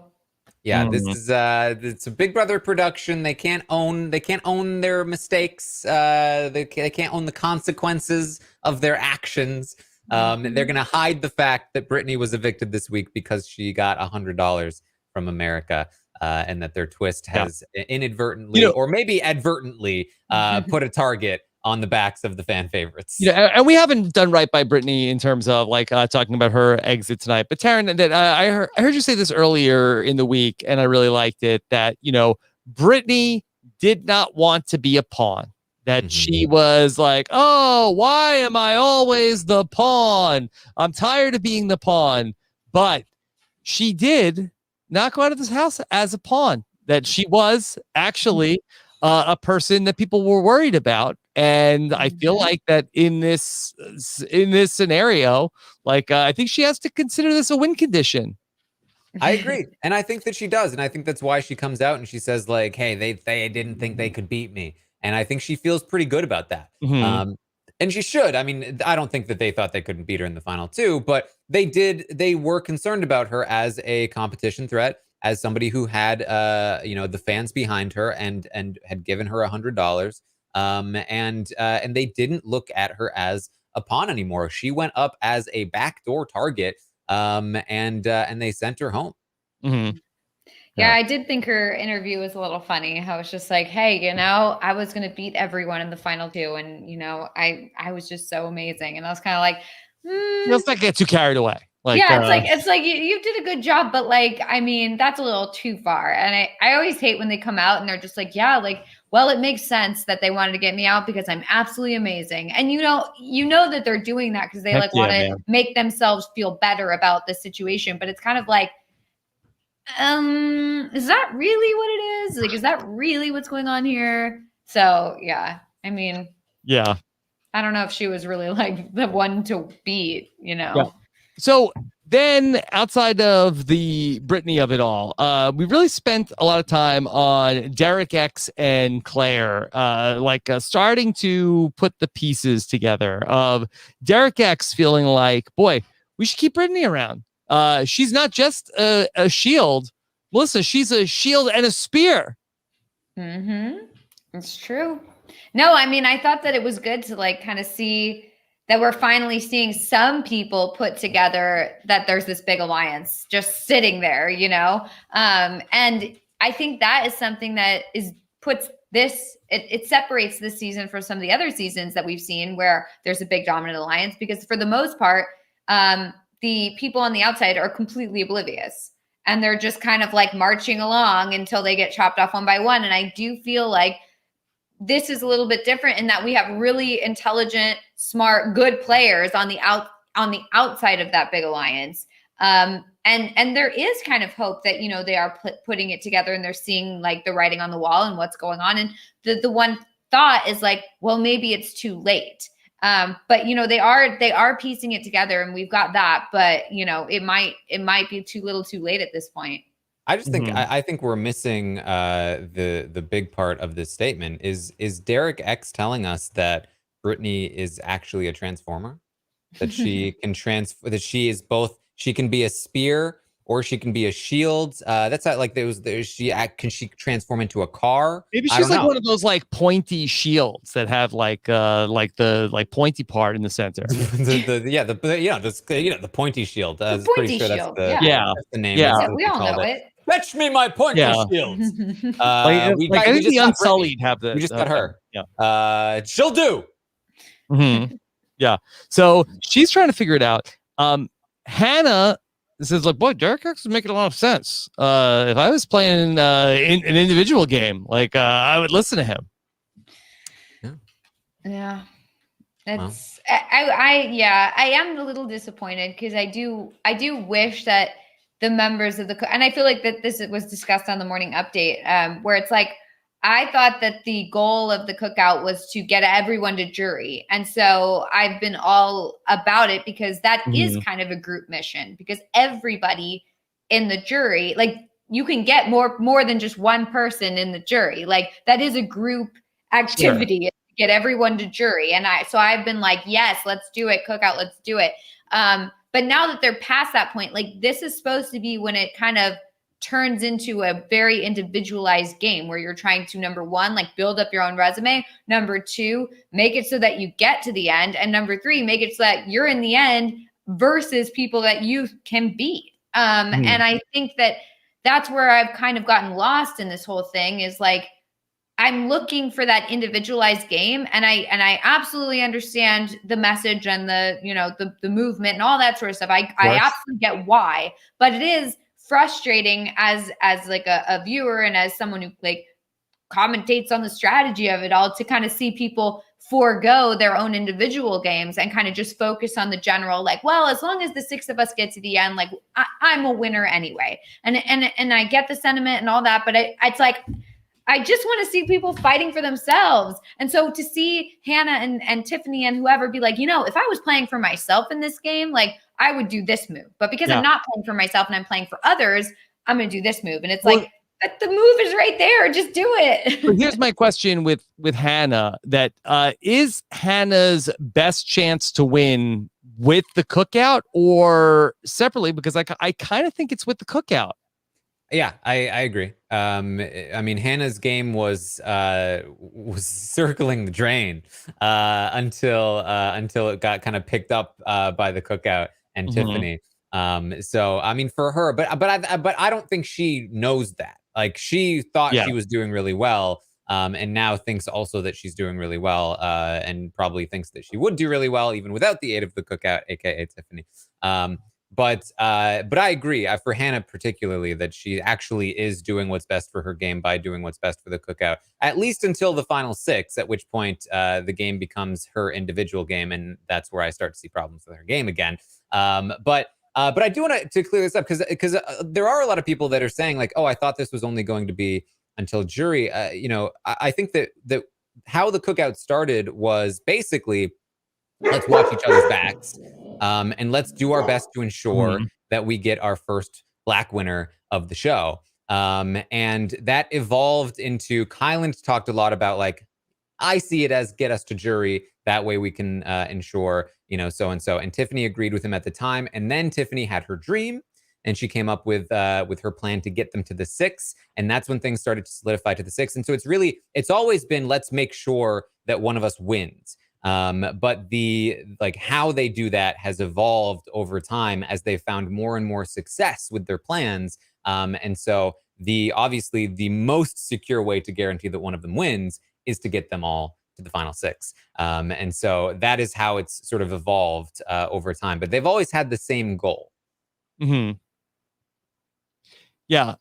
[SPEAKER 2] yeah, this is it's a Big Brother production. They can't own their mistakes. They can't own the consequences of their actions. They're gonna hide the fact that Brittany was evicted this week because she got $100 from America, and that their twist has inadvertently or maybe advertently put a target on the backs of the fan favorites.
[SPEAKER 1] And we haven't done right by Brittany in terms of like talking about her exit tonight. But Taran, that I heard you say this earlier in the week, and I really liked it. That Brittany did not want to be a pawn. That she was like, oh, why am I always the pawn? I'm tired of being the pawn. But she did not go out of this house as a pawn, that she was actually a person that people were worried about. And I feel like that in this scenario, like I think she has to consider this a win condition.
[SPEAKER 2] I agree. And I think that she does. And I think that's why she comes out and she says like, hey, they didn't think they could beat me. And I think she feels pretty good about that. And she should. I mean, I don't think that they thought they couldn't beat her in the final 2, but they were concerned about her as a competition threat, as somebody who had, the fans behind her and had given her $100. And they didn't look at her as a pawn anymore. She went up as a backdoor target, and they sent her home.
[SPEAKER 4] Yeah, I did think her interview was a little funny. I was just like, hey, I was going to beat everyone in the final 2. And, I was just so amazing. And I was kind of like,
[SPEAKER 1] let's not get too carried away. Like,
[SPEAKER 4] yeah, it's like you did a good job, but like, I mean, that's a little too far. And I always hate when they come out and they're just like, yeah, like, well, it makes sense that they wanted to get me out because I'm absolutely amazing. And you know that they're doing that because they want to make themselves feel better about the situation. But it's kind of like, is that really what it is? Like, is that really what's going on here? So yeah, I mean,
[SPEAKER 1] yeah,
[SPEAKER 4] I don't know if she was really like the one to beat,
[SPEAKER 1] Yeah. So then outside of the Brittany of it all, we really spent a lot of time on Derek X and Claire, starting to put the pieces together of Derek X feeling like, boy, we should keep Brittany around. She's not just a shield, Melissa. She's a shield and a spear.
[SPEAKER 4] It's true. No, I mean, I thought that it was good to like kind of see that we're finally seeing some people put together, that there's this big alliance just sitting there, and I think that is something that it separates this season from some of the other seasons that we've seen where there's a big dominant alliance, because for the most part, the people on the outside are completely oblivious. And they're just kind of like marching along until they get chopped off one by one. And I do feel like this is a little bit different in that we have really intelligent, smart, good players on the outside of that big alliance. And there is kind of hope that, they are putting it together and they're seeing like the writing on the wall and what's going on. And the one thought is like, well, maybe it's too late. But they are piecing it together, and we've got that, but it might be too little too late at this point.
[SPEAKER 2] I just think I think we're missing the big part of this statement. Is Derek X telling us that Brittany is actually a transformer? That she can that she is both, she can be a spear or she can be a shield. That's not like can she transform into a car?
[SPEAKER 1] Maybe she's like one of those like pointy shields that have like the pointy part in the center.
[SPEAKER 2] the pointy shield.
[SPEAKER 4] The pointy shield.
[SPEAKER 1] That's
[SPEAKER 2] the name.
[SPEAKER 4] Yeah, we all know it.
[SPEAKER 2] Fetch me my pointy shields.
[SPEAKER 1] I think the Unsullied have the.
[SPEAKER 2] We just got her.
[SPEAKER 1] Yeah.
[SPEAKER 2] She'll do.
[SPEAKER 1] Mm-hmm. Yeah. So she's trying to figure it out. Hannah says, like, boy, Derek X is making a lot of sense. If I was playing in an individual game, like I would listen to him.
[SPEAKER 4] Yeah. It's I am a little disappointed because I do wish that the members of and I feel like that this was discussed on the morning update, where it's like, I thought that the goal of the cookout was to get everyone to jury. And so I've been all about it because that is kind of a group mission, because everybody in the jury, like you can get more than just one person in the jury. Like that is a group activity. Sure. Get everyone to jury. And so I've been like, yes, let's do it. Cookout, let's do it. But now that they're past that point, like this is supposed to be when it kind of turns into a very individualized game where you're trying to, number one, like build up your own resume. Number two, make it so that you get to the end. And number three, make it so that you're in the end versus people that you can beat. And I think that that's where I've kind of gotten lost in this whole thing, is like, I'm looking for that individualized game. And I absolutely understand the message and the movement and all that sort of stuff. I absolutely get why, but it is frustrating as like a viewer and as someone who like commentates on the strategy of it all, to kind of see people forego their own individual games and kind of just focus on the general, like, well, as long as the six of us get to the end, like I'm a winner anyway. And I get the sentiment and all that, but it's like, I just want to see people fighting for themselves. And so to see Hannah and Tiffany and whoever be like, if I was playing for myself in this game, like I would do this move. But because I'm not playing for myself and I'm playing for others, I'm going to do this move. And it's like, but the move is right there. Just do it.
[SPEAKER 1] But here's my question with Hannah, that is Hannah's best chance to win with the cookout or separately? Because I kind of think it's with the cookout.
[SPEAKER 2] Yeah, I agree. I mean, Hannah's game was circling the drain until it got kind of picked up by the cookout and Tiffany. So I mean, for her, but I don't think she knows that. Like she thought she was doing really well, and now thinks also that she's doing really well, and probably thinks that she would do really well even without the aid of the cookout, aka Tiffany. But I agree for Hannah particularly that she actually is doing what's best for her game by doing what's best for the cookout, at least until the final six, at which point the game becomes her individual game, and that's where I start to see problems with her game again. But I do want to clear this up because there are a lot of people that are saying like, oh, I thought this was only going to be until jury. I think that how the cookout started was basically, let's watch each other's backs, and let's do our best to ensure that we get our first Black winner of the show. And that evolved into, Kyland talked a lot about like, I see it as get us to jury. That way we can ensure, so and so. And Tiffany agreed with him at the time. And then Tiffany had her dream, and she came up with her plan to get them to the six. And that's when things started to solidify to the six. And so it's always been, let's make sure that one of us wins. But how they do that has evolved over time as they found more and more success with their plans. And so obviously the most secure way to guarantee that one of them wins is to get them all to the final 6. And so that is how it's sort of evolved over time. But they've always had the same goal.
[SPEAKER 1] Mm-hmm. Yeah.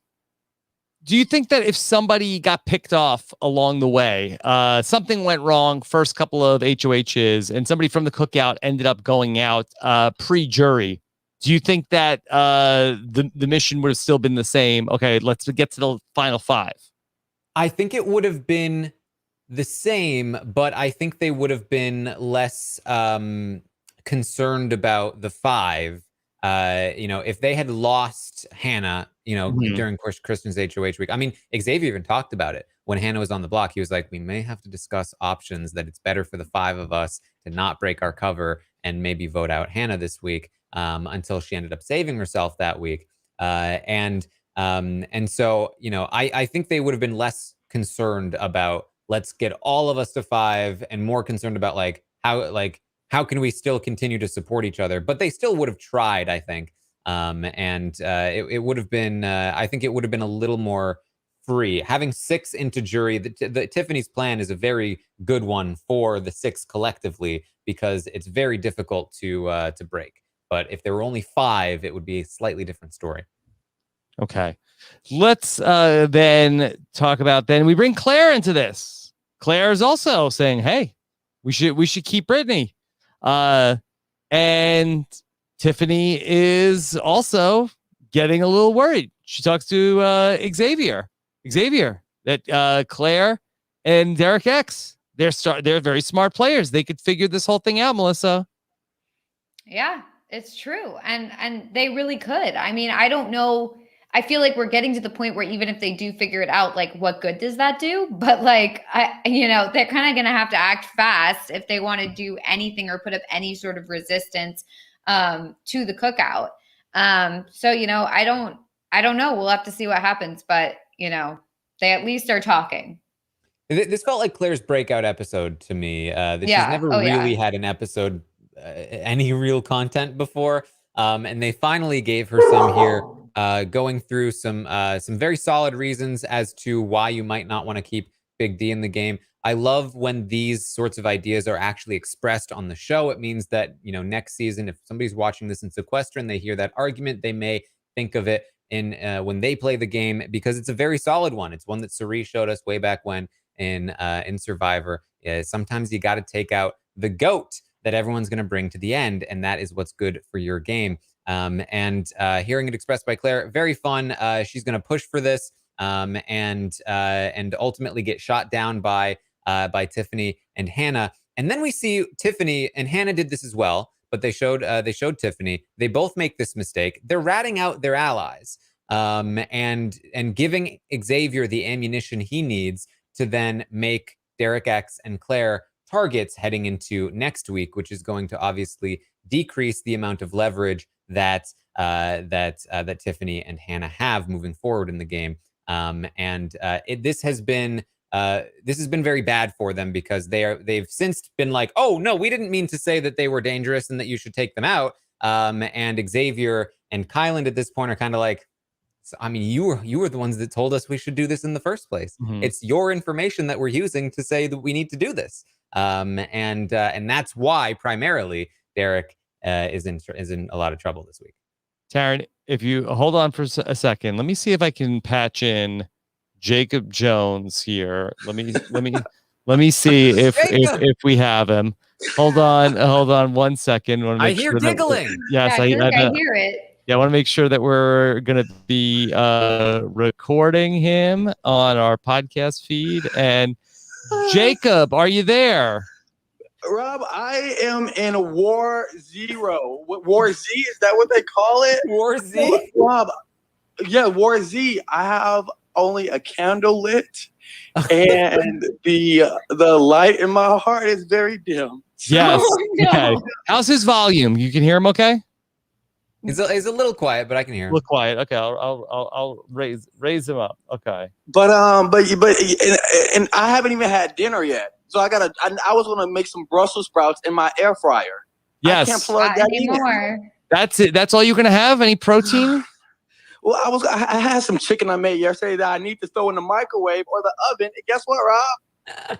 [SPEAKER 1] Do you think that if somebody got picked off along the way, something went wrong first couple of HOHs, and somebody from the cookout ended up going out pre-jury, do you think that the mission would have still been the same? Okay, let's get to the final 5.
[SPEAKER 2] I think it would have been the same, but I think they would have been less concerned about the 5. If they had lost Hannah, during Kristen's HOH week. I mean, Xavier even talked about it when Hannah was on the block. He was like, we may have to discuss options, that it's better for the 5 of us to not break our cover and maybe vote out Hannah this week, until she ended up saving herself that week. And so, I think they would have been less concerned about, let's get all of us to 5, and more concerned about how can we still continue to support each other? But they still would have tried, I think. It would have been, I think it would have been a little more free. Having 6 into jury, the Tiffany's plan is a very good one for the 6 collectively, because it's very difficult to break. But if there were only 5, it would be a slightly different story.
[SPEAKER 1] Okay. Let's then talk about, then we bring Claire into this. Claire is also saying, hey, we should keep Brittany. And Tiffany is also getting a little worried. She talks to Xavier, that Claire and Derek X, they're very smart players. They could figure this whole thing out, Melissa.
[SPEAKER 4] Yeah, it's true. And they really could. I mean, I don't know. I feel like we're getting to the point where even if they do figure it out, like, what good does that do? But they're kind of going to have to act fast if they want to do anything or put up any sort of resistance to the cookout. So, I don't know. We'll have to see what happens, but they at least are talking.
[SPEAKER 2] This felt like Claire's breakout episode to me. She's never really had an episode, any real content before. And they finally gave her some here, going through some very solid reasons as to why you might not want to keep Big D in the game. I love when these sorts of ideas are actually expressed on the show. It means that, next season, if somebody's watching this in Sequester and they hear that argument, they may think of it in when they play the game, because it's a very solid one. It's one that Cerise showed us way back when in Survivor. Sometimes you got to take out the GOAT that everyone's going to bring to the end, and that is what's good for your game. And hearing it expressed by Claire, very fun. She's going to push for this, and ultimately get shot down by Tiffany and Hannah. And then we see Tiffany and Hannah did this as well, but they showed Tiffany. They both make this mistake. They're ratting out their allies, and giving Xavier the ammunition he needs to then make Derek X and Claire targets heading into next week, which is going to obviously decrease the amount of leverage that Tiffany and Hannah have moving forward in the game. This has been very bad for them, because they've since been like, oh no, we didn't mean to say that they were dangerous and that you should take them out. And Xavier and Kyland at this point are kind of like, I mean, you were the ones that told us we should do this in the first place. Mm-hmm. It's your information that we're using to say that we need to do this. And that's why primarily Derek is in a lot of trouble this week.
[SPEAKER 1] Taran, if you hold on for a second, let me see if I can patch in Jacob Jones here. Let me see if we have him. Hold on 1 second.
[SPEAKER 2] I hear giggling.
[SPEAKER 1] Yes,
[SPEAKER 4] I hear it.
[SPEAKER 1] Yeah, I want to make sure that we're going to be recording him on our podcast feed. And Jacob, are you there?
[SPEAKER 5] Rob, I am in War Zero. War Z, is that what they call it?
[SPEAKER 2] War Z?
[SPEAKER 5] Rob, yeah, War Z. I have only a candle lit, and the light in my heart is very dim.
[SPEAKER 1] Yes.
[SPEAKER 4] Oh, no.
[SPEAKER 1] Okay. How's his volume? You can hear him okay?
[SPEAKER 2] He's a little quiet, but I can hear him.
[SPEAKER 1] A little quiet. Okay, I'll raise him up. Okay.
[SPEAKER 5] But and I haven't even had dinner yet. So I was gonna make some Brussels sprouts in my air fryer.
[SPEAKER 1] Yes.
[SPEAKER 5] I can't plug that
[SPEAKER 4] anymore.
[SPEAKER 5] in.
[SPEAKER 1] That's it. That's all you're gonna have? Any protein?
[SPEAKER 5] Well, I had some chicken I made yesterday that I need to throw in the microwave or the oven. And guess what, Rob?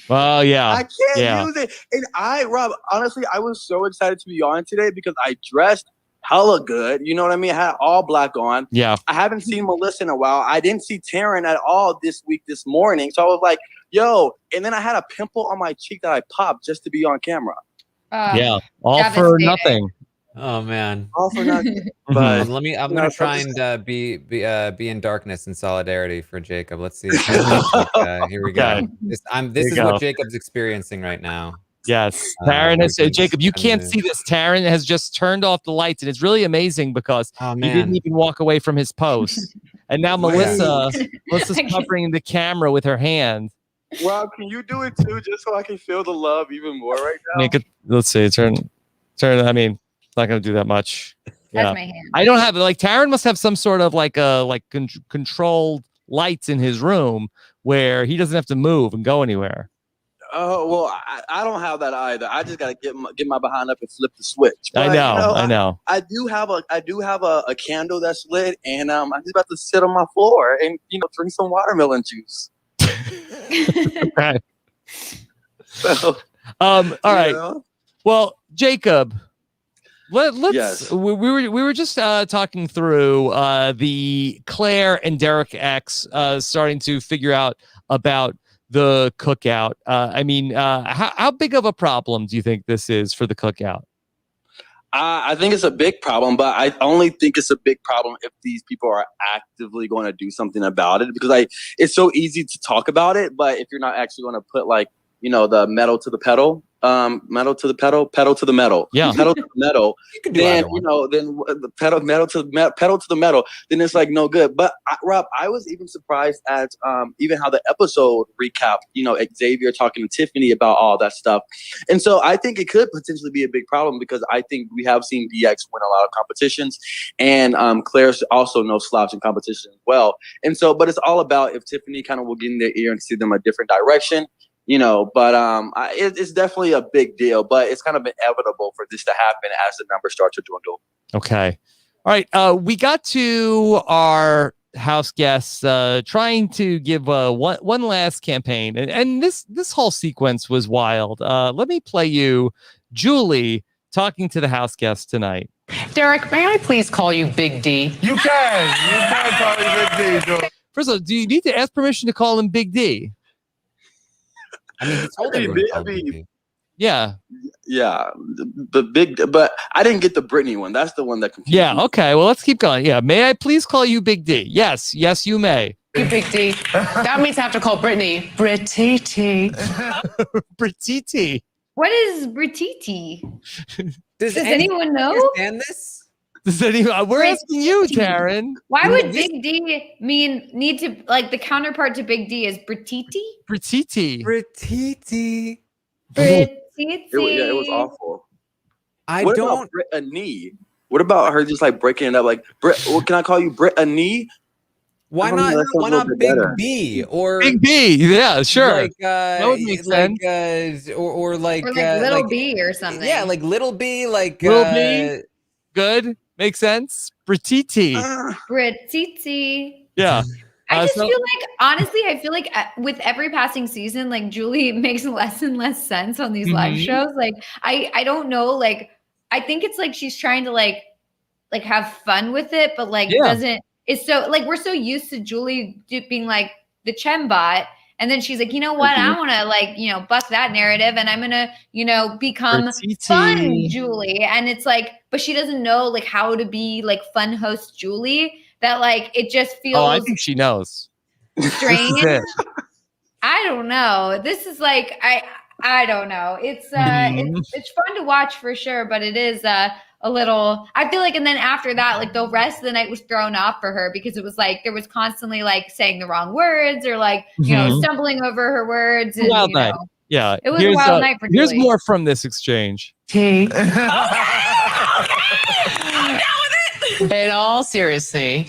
[SPEAKER 1] Oh yeah.
[SPEAKER 5] I can't use it. And Rob, honestly, I was so excited to be on today because I dressed hella good. You know what I mean? I had all black on.
[SPEAKER 1] Yeah.
[SPEAKER 5] I haven't seen Melissa in a while. I didn't see Taran at all this morning. So I was like, yo, and then I had a pimple on my cheek that I popped just to be on camera.
[SPEAKER 1] Yeah. All for nothing.
[SPEAKER 2] Oh man.
[SPEAKER 5] All for nothing.
[SPEAKER 2] But I'm gonna try and be in darkness in solidarity for Jacob. Let's see. Here we go. This is what Jacob's experiencing right now.
[SPEAKER 1] Yes, Taran has Jacob. You can't see this. Taran has just turned off the lights, and it's really amazing because he didn't even walk away from his post. And now Melissa's covering the camera with her hand.
[SPEAKER 5] Rob, can you do it too, just so I can feel the love even more right now?
[SPEAKER 1] Let's see. Turn. I mean, it's not going to do that much.
[SPEAKER 4] That's my hand.
[SPEAKER 1] I don't have like Taran must have some sort of controlled lights in his room where he doesn't have to move and go anywhere.
[SPEAKER 5] Oh well, I don't have that either. I just gotta get my behind up and flip the switch.
[SPEAKER 1] But, I know.
[SPEAKER 5] I do have a candle that's lit, and I'm just about to sit on my floor and drink some watermelon juice.
[SPEAKER 1] Right.
[SPEAKER 5] So,
[SPEAKER 1] all right. Well, Jacob, let's.
[SPEAKER 5] Yes.
[SPEAKER 1] We were just talking through the Claire and Derek X starting to figure out about the cookout. I mean, how big of a problem do you think this is for the cookout?
[SPEAKER 5] I think it's a big problem, but I only think it's a big problem if these people are actively going to do something about it. Because it's so easy to talk about it, but if you're not actually going to put the metal to the pedal, pedal to the metal, pedal to the metal, then the pedal to the metal, then it's like no good. But Rob, I was even surprised at even how the episode recapped, Xavier talking to Tiffany about all that stuff. And so I think it could potentially be a big problem because I think we have seen DX win a lot of competitions, and Claire's also no slouch in competition as well. And so, but it's all about if Tiffany kind of will get in their ear and see them a different direction. But it's definitely a big deal, but it's kind of inevitable for this to happen as the numbers start to dwindle.
[SPEAKER 1] Okay. All right. We got to our house guests trying to give one last campaign. And this whole sequence was wild. Let me play you Julie talking to the house guests tonight.
[SPEAKER 6] Derek, may I please call you Big D?
[SPEAKER 7] You can call me Big D.
[SPEAKER 1] First of all, do you need to ask permission to call him Big D?
[SPEAKER 2] I mean,
[SPEAKER 1] yeah,
[SPEAKER 5] but I didn't get the Brittany one. That's the one that confused me.
[SPEAKER 1] Yeah, okay. Well, let's keep going. Yeah, may I please call you Big D? Yes, you may.
[SPEAKER 6] You Big D. That means I have to call Brittany Brittity.
[SPEAKER 1] Brittity.
[SPEAKER 4] What is Brittity?
[SPEAKER 2] Does
[SPEAKER 4] anyone know?
[SPEAKER 2] Understand this?
[SPEAKER 1] Does anyone? We're asking you, Taran.
[SPEAKER 4] Why would Big D need to the counterpart to Big D is Brittity?
[SPEAKER 1] Brittity.
[SPEAKER 2] Brittity.
[SPEAKER 5] It was awful. What about Brittany? What about her just breaking it up like can I call you Brittany?
[SPEAKER 2] Why not Big B or
[SPEAKER 1] Big B? Yeah, sure.
[SPEAKER 2] That
[SPEAKER 1] would make sense.
[SPEAKER 2] Or
[SPEAKER 4] Little B or something.
[SPEAKER 2] Yeah, like Little B,
[SPEAKER 1] Little B. Good. Makes sense. Brittity.
[SPEAKER 4] Brittity.
[SPEAKER 1] Yeah.
[SPEAKER 4] I just feel honestly, with every passing season, Julie makes less and less sense on these live shows. I don't know. I think it's she's trying to have fun with it, but doesn't. It's so we're so used to Julie being the Chen bot. And then she's like, you know what? I want to buck that narrative and I'm going to, become fun Julie. And it's but she doesn't know how to be fun host Julie, that it just feels.
[SPEAKER 1] Oh, I think she knows.
[SPEAKER 4] Strange. I don't know. This is I don't know. It's fun to watch for sure, but it is a little, I feel and then after that, the rest of the night was thrown off for her because it was there was constantly saying the wrong words or stumbling over her words. And,
[SPEAKER 1] wild night. Yeah.
[SPEAKER 4] It was a wild night for Julie.
[SPEAKER 1] Here's more from this exchange.
[SPEAKER 6] In all seriousness.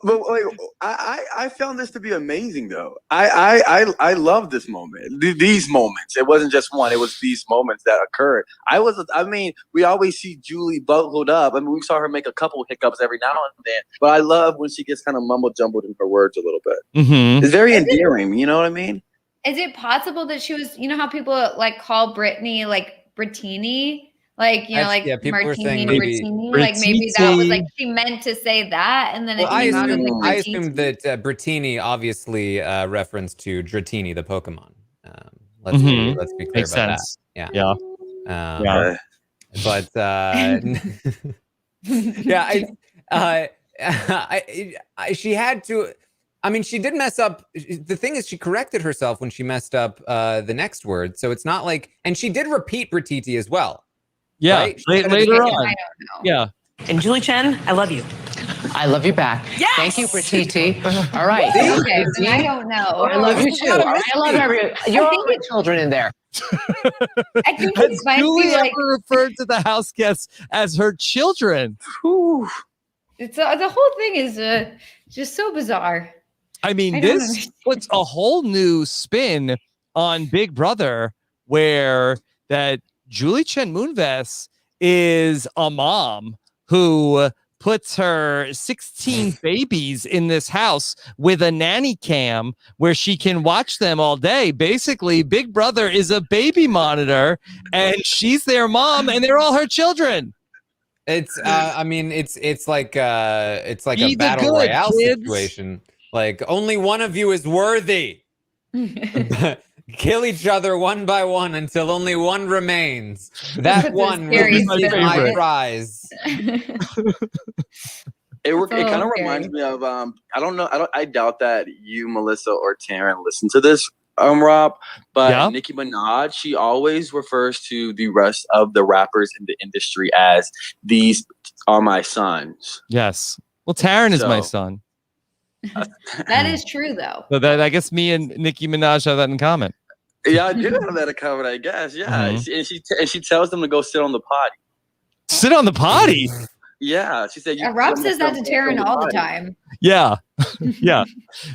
[SPEAKER 5] But like, I found this to be amazing, though. I love this moment. These moments. It wasn't just one. It was these moments that occurred. I mean, we always see Julie buckled up. I mean, we saw her make a couple hiccups every now and then. But I love when she gets kind of mumble jumbled in her words a little bit.
[SPEAKER 1] Mm-hmm.
[SPEAKER 5] It's very endearing. You know what I mean?
[SPEAKER 4] Is it possible that she was? You know how people like call Brittany like Brittini? Like, you know, like Martini, Brittini. Like maybe that was like she meant to say that, and then it came out as like
[SPEAKER 2] I assumed that Brittini obviously referenced to Dratini, the Pokemon. Let's be clear about that. Yeah. But she had to. I mean, she did mess up. The thing is, she corrected herself when she messed up the next word. So it's not like, and she did repeat Bratiti as well.
[SPEAKER 1] Yeah,
[SPEAKER 2] right?
[SPEAKER 1] later on.
[SPEAKER 4] I don't know.
[SPEAKER 1] Yeah.
[SPEAKER 3] And Julie Chen, I love you.
[SPEAKER 6] I love you back.
[SPEAKER 3] Yes!
[SPEAKER 6] Thank you, Bratiti. All right.
[SPEAKER 4] Okay, then I don't know.
[SPEAKER 6] I love you too. All right, I love everyone. You're all my children in there.
[SPEAKER 4] I think
[SPEAKER 1] Has
[SPEAKER 4] it might
[SPEAKER 1] Julie
[SPEAKER 4] be like
[SPEAKER 1] ever referred to the house guests as her children?
[SPEAKER 4] it's the whole thing is just so bizarre.
[SPEAKER 1] I mean, this puts a whole new spin on Big Brother, where that Julie Chen Moonves is a mom who puts her 16 babies in this house with a nanny cam where she can watch them all day. Basically, Big Brother is a baby monitor, and she's their mom, and they're all her children.
[SPEAKER 2] It's I mean, it's like a battle royale situation. Like, only one of you is worthy. Kill each other one by one until only one remains. That one will be my prize.
[SPEAKER 5] It kind of reminds me of I doubt that you, Melissa, or Taran listen to this, Rob, but Nicki Minaj, she always refers to the rest of the rappers in the industry as these are my sons.
[SPEAKER 1] Yes. Well, Taran is my son.
[SPEAKER 4] That is true, though.
[SPEAKER 1] So that I guess me and Nicki Minaj have that in common.
[SPEAKER 5] Yeah, I do have that in common, I guess. Yeah, and she tells them to go sit on the potty.
[SPEAKER 1] Sit on the potty.
[SPEAKER 5] Yeah, she said.
[SPEAKER 4] Rob says that to Taran all the time.
[SPEAKER 1] Yeah, yeah.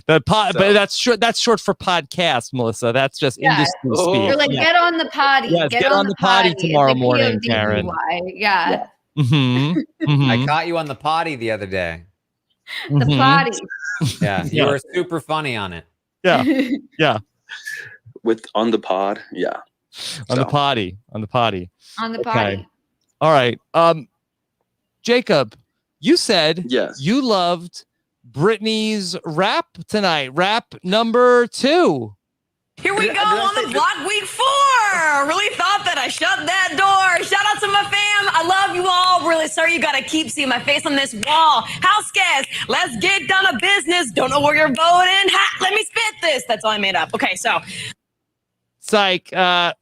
[SPEAKER 1] But that's short for podcast, Melissa. That's just industry speak.
[SPEAKER 4] You're like, get on the potty.
[SPEAKER 1] Yes, get on the potty tomorrow morning, Taran.
[SPEAKER 4] Yeah.
[SPEAKER 2] I caught you on the potty the other day.
[SPEAKER 4] The potty.
[SPEAKER 2] Yeah, you were super funny on it.
[SPEAKER 1] Yeah, yeah.
[SPEAKER 5] On the pod, yeah.
[SPEAKER 1] On the potty.
[SPEAKER 4] Okay.
[SPEAKER 1] All right. Jacob, you said you loved Brittany's rap tonight. Rap number 2.
[SPEAKER 3] Here we go on the block, week 4. Really thought that I shut that door. Shout out to my fam. I love you all. Really sorry you got to keep seeing my face on this wall. Houseguest, let's get down to business. Don't know where you're voting. Ha, let me spit this. That's all I made up. Okay, so.
[SPEAKER 1] Psych.
[SPEAKER 4] I'm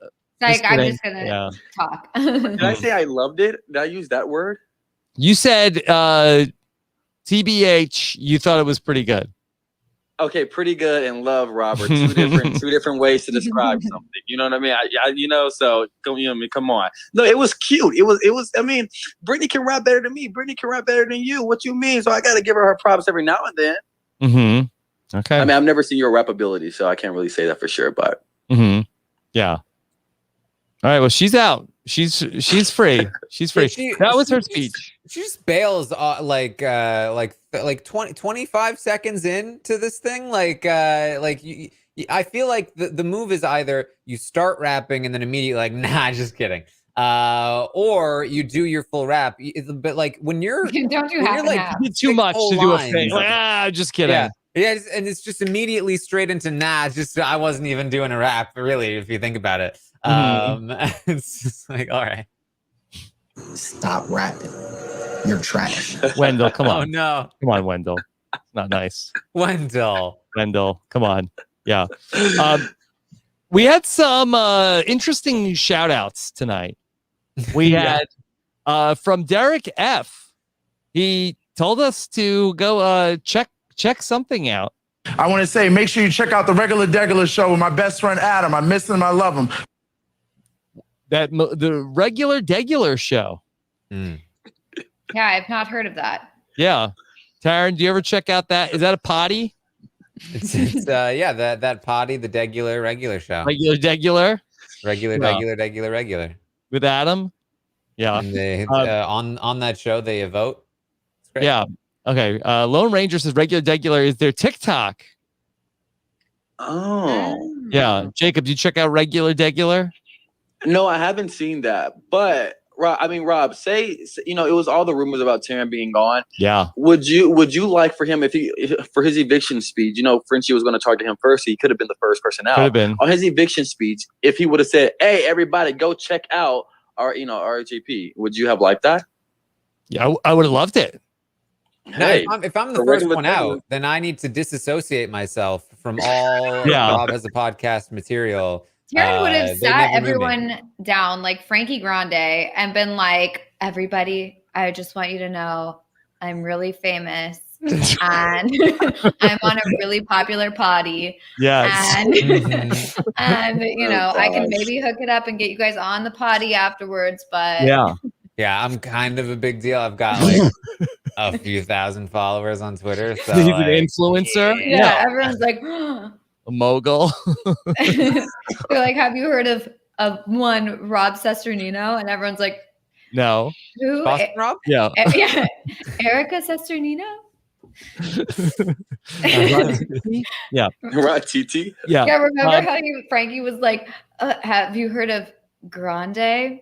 [SPEAKER 4] just going to talk.
[SPEAKER 5] Did I say I loved it? Did I use that word?
[SPEAKER 1] You said TBH, you thought it was pretty good.
[SPEAKER 5] Okay, pretty good and love, Robert. Two different ways to describe something. You know what I mean? So come on. No, it was cute. It was. I mean, Brittany can rap better than me. Brittany can rap better than you. What you mean? So I got to give her props every now and then.
[SPEAKER 1] Mm-hmm. Okay.
[SPEAKER 5] I mean, I've never seen your rap ability, so I can't really say that for sure. But
[SPEAKER 1] yeah. All right. Well, she's out. She's free. She's free. That was her speech.
[SPEAKER 2] She just bails like 25 seconds into this thing. I feel like the move is either you start rapping and then immediately like, nah, just kidding. Or you do your full rap. But like when you're
[SPEAKER 4] don't do half
[SPEAKER 2] like
[SPEAKER 4] half.
[SPEAKER 1] Too much to do a thing. Just kidding.
[SPEAKER 2] Yeah, and it's just immediately straight into nah. Just I wasn't even doing a rap, really, if you think about it. It's just like, all right.
[SPEAKER 8] Stop rapping. You're trash.
[SPEAKER 1] Wendell, come on.
[SPEAKER 2] Oh no.
[SPEAKER 1] Come on, Wendell. It's not nice.
[SPEAKER 2] Wendell,
[SPEAKER 1] come on. Yeah. We had some interesting shout outs tonight. We had from Derek F. He told us to go check something out.
[SPEAKER 7] I want to say, make sure you check out the Regular Degular show with my best friend Adam. I miss him. I love him.
[SPEAKER 1] The Regular Degular show.
[SPEAKER 4] Yeah, I've not heard of that.
[SPEAKER 1] Yeah. Taran, do you ever check out that? Is that a potty?
[SPEAKER 2] It's yeah, that potty, the regular show.
[SPEAKER 1] Regular?
[SPEAKER 2] Regular.
[SPEAKER 1] With Adam? Yeah.
[SPEAKER 2] And they, on that show, they vote. It's great.
[SPEAKER 1] Yeah. Okay. Lone Ranger says regular is their TikTok.
[SPEAKER 5] Oh.
[SPEAKER 1] Yeah. Jacob, do you check out regular?
[SPEAKER 5] No, I haven't seen that. But Rob, say it was all the rumors about Taran being gone.
[SPEAKER 1] Yeah.
[SPEAKER 5] Would you like for him for his eviction speech? Frenchie was going to talk to him first. He could have been the first person out.
[SPEAKER 1] Could have been
[SPEAKER 5] on his eviction speech. If he would have said, "Hey, everybody, go check out our RHAP," would you have liked that?
[SPEAKER 1] Yeah, I would have loved it.
[SPEAKER 5] Hey,
[SPEAKER 2] if I'm the first one out, then I need to disassociate myself from all Rob has a podcast material.
[SPEAKER 4] Taran would have sat everyone down like Frankie Grande and been like, everybody, I just want you to know I'm really famous and I'm on a really popular potty.
[SPEAKER 1] Yes.
[SPEAKER 4] And I can maybe hook it up and get you guys on the potty afterwards. But
[SPEAKER 2] yeah, I'm kind of a big deal. I've got like a few thousand followers on Twitter. So
[SPEAKER 1] he's an influencer.
[SPEAKER 4] Yeah, everyone's like,
[SPEAKER 1] a mogul.
[SPEAKER 4] They're like, have you heard of one Rob Cesternino? And everyone's like,
[SPEAKER 1] no.
[SPEAKER 4] Who?
[SPEAKER 2] Boston Rob?
[SPEAKER 4] Yeah. Erica Cesternino?
[SPEAKER 1] Yeah.
[SPEAKER 5] Rod TT?
[SPEAKER 1] Yeah.
[SPEAKER 4] Yeah, remember how Frankie was like, have you heard of Grande?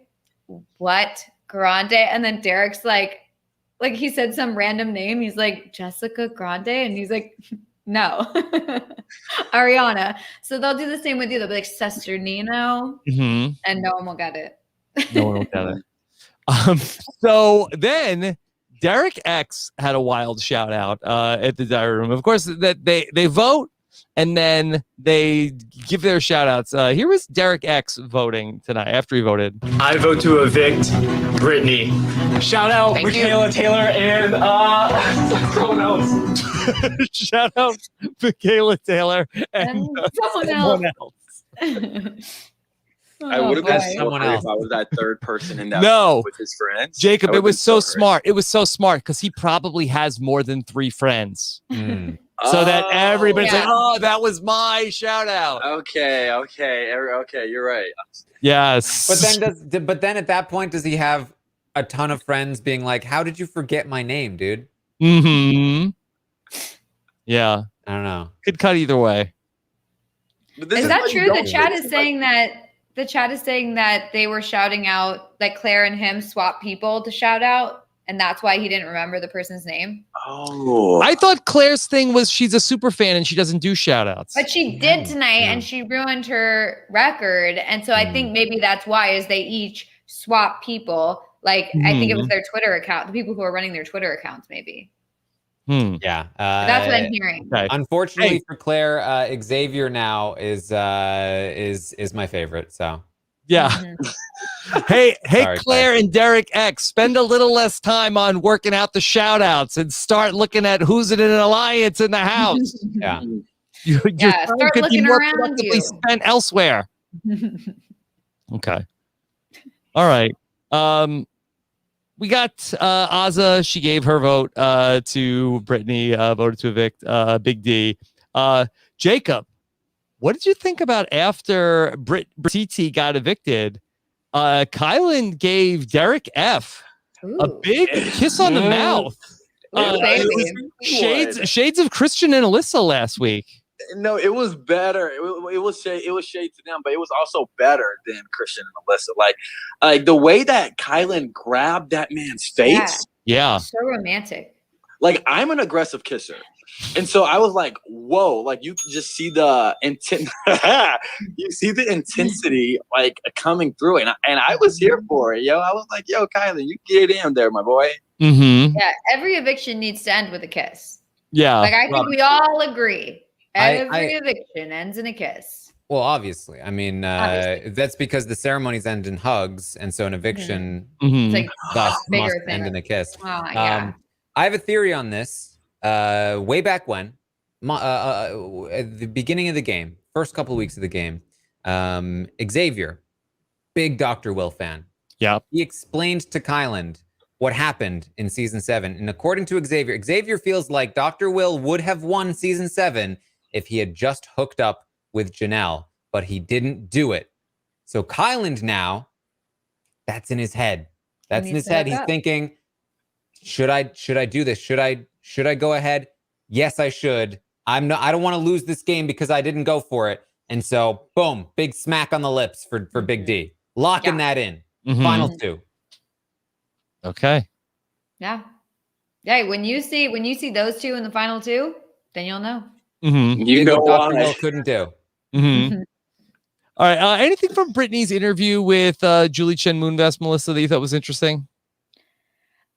[SPEAKER 4] What? Grande? And then Derek's like he said some random name. He's like, Jessica Grande? And he's like, no. Ariana. So they'll do the same with you. They'll be like Cesternino, and no one will get it.
[SPEAKER 1] No one will get it. So then Derek X had a wild shout out at the diary room. Of course, that they vote and then they give their shout outs. Here was Derek X voting tonight after he voted.
[SPEAKER 9] I vote to evict Brittany. Shout out Michaela Taylor and someone else.
[SPEAKER 1] Shout out Michaela Taylor and someone else.
[SPEAKER 5] I would have been
[SPEAKER 2] someone else
[SPEAKER 5] if I was that third person in that with his friends.
[SPEAKER 1] Jacob, it was so smart. It was so smart because he probably has more than 3 friends. So that everybody's like, oh, that was my shout out.
[SPEAKER 5] Okay, you're right.
[SPEAKER 1] Yes.
[SPEAKER 2] But then at that point, does he have a ton of friends being like, how did you forget my name, dude?
[SPEAKER 1] Yeah.
[SPEAKER 2] I don't know.
[SPEAKER 1] Could cut either way.
[SPEAKER 4] Is that true? The chat is saying that they were shouting out that Claire and him swap people to shout out, and that's why he didn't remember the person's name.
[SPEAKER 5] Oh.
[SPEAKER 1] I thought Claire's thing was she's a super fan and she doesn't do shout outs.
[SPEAKER 4] But she did tonight and she ruined her record. And so I think maybe that's why is they each swap people. Like I think it was their Twitter account, the people who are running their Twitter accounts, maybe.
[SPEAKER 2] Yeah.
[SPEAKER 4] That's what I'm hearing.
[SPEAKER 1] Okay.
[SPEAKER 2] Unfortunately for Claire, Xavier now is my favorite. So
[SPEAKER 1] yeah. Hey,
[SPEAKER 2] Sorry,
[SPEAKER 1] Claire and Derek X, spend a little less time on working out the shout outs and start looking at who's in an alliance in the house.
[SPEAKER 2] Yeah.
[SPEAKER 1] Your time
[SPEAKER 4] start
[SPEAKER 1] could be
[SPEAKER 4] looking
[SPEAKER 1] more
[SPEAKER 4] around
[SPEAKER 1] productively
[SPEAKER 4] you.
[SPEAKER 1] spent elsewhere. Okay. All right. We got Azza. She gave her vote to Brittany, voted to evict Big D. Jacob, what did you think about after TT got evicted? Kyland gave Derek F a big kiss on the mouth. Shades of Christian and Alyssa last week.
[SPEAKER 5] No, it was better. It was shade to them, but it was also better than Christian and Alyssa. Like the way that Kyland grabbed that man's face.
[SPEAKER 1] Yeah.
[SPEAKER 4] So romantic.
[SPEAKER 5] Like I'm an aggressive kisser. And so I was like, whoa, like you can just see the intent. You see the intensity like coming through. And I was here for it, yo. I was like, yo, Kyland, you get in there, my boy.
[SPEAKER 4] Yeah, every eviction needs to end with a kiss.
[SPEAKER 1] Yeah.
[SPEAKER 4] Like I think we all agree. Every eviction ends in a kiss.
[SPEAKER 2] Well, obviously. I mean, that's because the ceremonies end in hugs, and so an eviction
[SPEAKER 4] It's like
[SPEAKER 2] thus
[SPEAKER 4] bigger
[SPEAKER 2] must
[SPEAKER 4] thing.
[SPEAKER 2] end in a kiss.
[SPEAKER 4] Yeah.
[SPEAKER 2] I have a theory on this. Way back when, at the beginning of the game, first couple of weeks of the game, Xavier, big Dr. Will fan.
[SPEAKER 1] Yeah.
[SPEAKER 2] He explained to Kyland what happened in season 7. And according to Xavier, Xavier feels like Dr. Will would have won season 7 if he had just hooked up with Janelle, but he didn't do it. So Kyland now, that's in his head. That's in his head. He's thinking, should I do this? Should I go ahead? Yes, I should. I don't want to lose this game because I didn't go for it. And so, boom, big smack on the lips for Big D. Locking that in. Final 2.
[SPEAKER 1] Okay.
[SPEAKER 4] Yeah. Yeah. When you see those 2 in the final 2, then you'll know.
[SPEAKER 5] You know
[SPEAKER 2] what Dr.
[SPEAKER 5] why.
[SPEAKER 2] Will couldn't do.
[SPEAKER 1] All right. Anything from Brittany's interview with Julie Chen Moonves, Melissa, that you thought was interesting?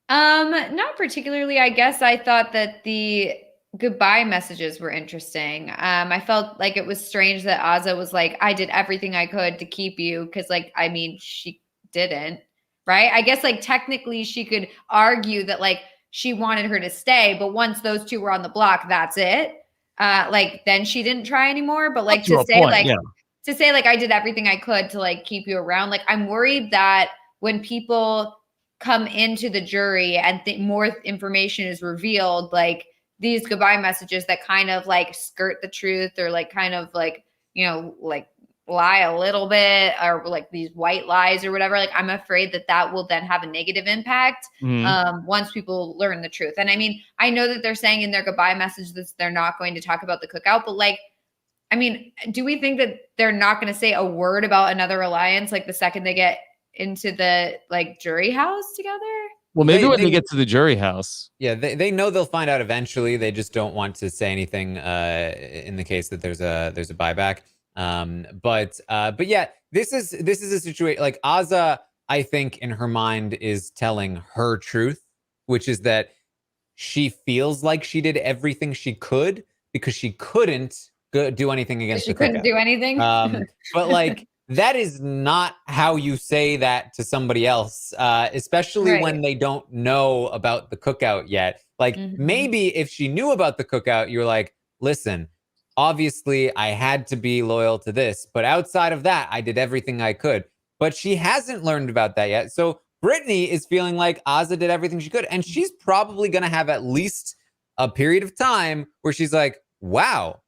[SPEAKER 4] Not particularly. I guess I thought that the goodbye messages were interesting. I felt like it was strange that Azah was like, I did everything I could to keep you, because like, I mean, she didn't, right? I guess like technically she could argue that like she wanted her to stay, but once those 2 were on the block, that's it. Like then she didn't try anymore. But like to say like I did everything I could to like keep you around. Like I'm worried that when people come into the jury and more information is revealed, like these goodbye messages that kind of like skirt the truth or like kind of like, you know, like lie a little bit or like these white lies or whatever, like I'm afraid that will then have a negative impact once people learn the truth. And I mean, I know that they're saying in their goodbye message that they're not going to talk about the cookout, but like, I mean, do we think that they're not going to say a word about another alliance like the second they get into the like jury house together?
[SPEAKER 1] Well, maybe when they get to the jury house.
[SPEAKER 2] Yeah, they know they'll find out eventually. They just don't want to say anything in the case that there's a buyback. But yeah, this is a situation like Azah, I think in her mind is telling her truth, which is that she feels like she did everything she could because she couldn't do anything against the cookout.
[SPEAKER 4] She couldn't do anything.
[SPEAKER 2] But like that is not how you say that to somebody else, especially when they don't know about the cookout yet. Like maybe if she knew about the cookout, you're like, listen, obviously I had to be loyal to this, but outside of that, I did everything I could. But she hasn't learned about that yet. So Brittany is feeling like Azah did everything she could. And she's probably going to have at least a period of time where she's like, wow,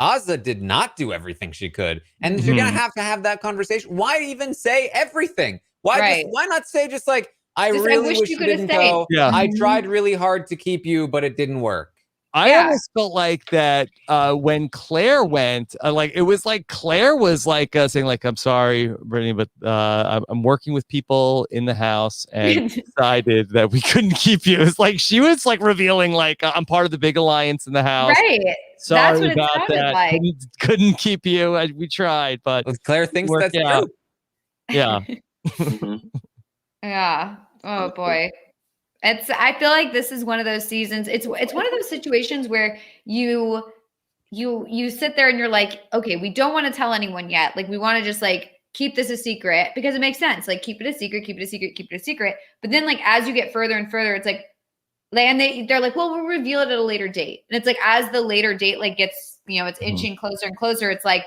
[SPEAKER 2] Azah did not do everything she could. And you're going to have that conversation. Why even say everything? Why not say just like, I really wish you didn't go.
[SPEAKER 1] Yeah.
[SPEAKER 2] I tried really hard to keep you, but it didn't work.
[SPEAKER 1] I almost felt like that when Claire went, like it was like Claire was like saying like, I'm sorry, Brittany, but I'm working with people in the house and decided that we couldn't keep you. It's like she was like revealing like I'm part of the big alliance in the house.
[SPEAKER 4] Right.
[SPEAKER 1] Sorry
[SPEAKER 4] that's what
[SPEAKER 1] about
[SPEAKER 4] it
[SPEAKER 1] that.
[SPEAKER 4] like.
[SPEAKER 1] Couldn't keep you. We tried, but
[SPEAKER 2] Claire thinks that's true.
[SPEAKER 1] Yeah.
[SPEAKER 4] Yeah. Oh boy. I feel like this is one of those seasons. It's one of those situations where you sit there and you're like, okay, we don't want to tell anyone yet. Like we want to just like keep this a secret because it makes sense. Like keep it a secret, keep it a secret, keep it a secret. But then like as you get further and further, it's like, and they're like, well, we'll reveal it at a later date. And it's like as the later date like gets, it's inching closer and closer. It's like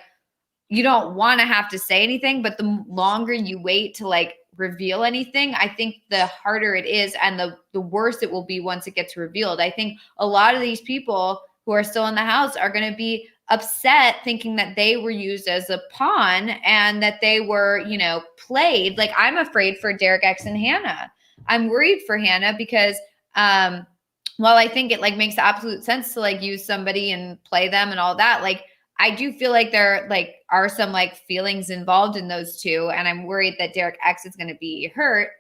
[SPEAKER 4] you don't want to have to say anything, but the longer you wait to like reveal anything, I think the harder it is and the worse it will be once it gets revealed. I think a lot of these people who are still in the house are going to be upset thinking that they were used as a pawn and that they were, played. Like I'm afraid for Derek X and Hannah. I'm worried for Hannah because while I think it like makes absolute sense to like use somebody and play them and all that, like I do feel like there like are some like feelings involved in those two. And I'm worried that Derek X is going to be hurt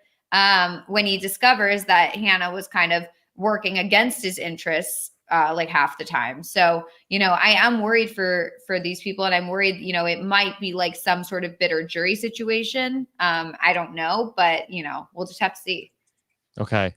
[SPEAKER 4] when he discovers that Hannah was kind of working against his interests like half the time. So, I am worried for these people and I'm worried, it might be like some sort of bitter jury situation. I don't know, but we'll just have to see.
[SPEAKER 1] Okay.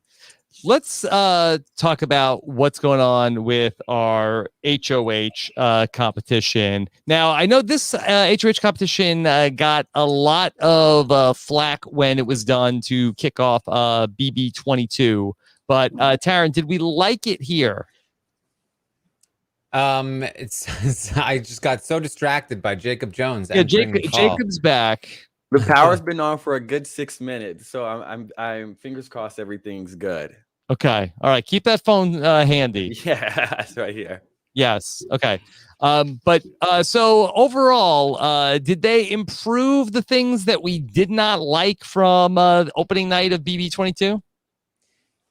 [SPEAKER 1] Let's talk about what's going on with our HOH competition. Now, I know this HOH competition got a lot of flack when it was done to kick off BB22. But Taran, did we like it here?
[SPEAKER 2] I just got so distracted by Jacob Jones.
[SPEAKER 1] Yeah, Jacob's back.
[SPEAKER 5] The power's been on for a good 6 minutes, so I'm fingers crossed everything's good.
[SPEAKER 1] Okay. All right. Keep that phone handy.
[SPEAKER 5] Yeah, that's right here.
[SPEAKER 1] Yes. Okay. So overall, did they improve the things that we did not like from the opening night of BB22?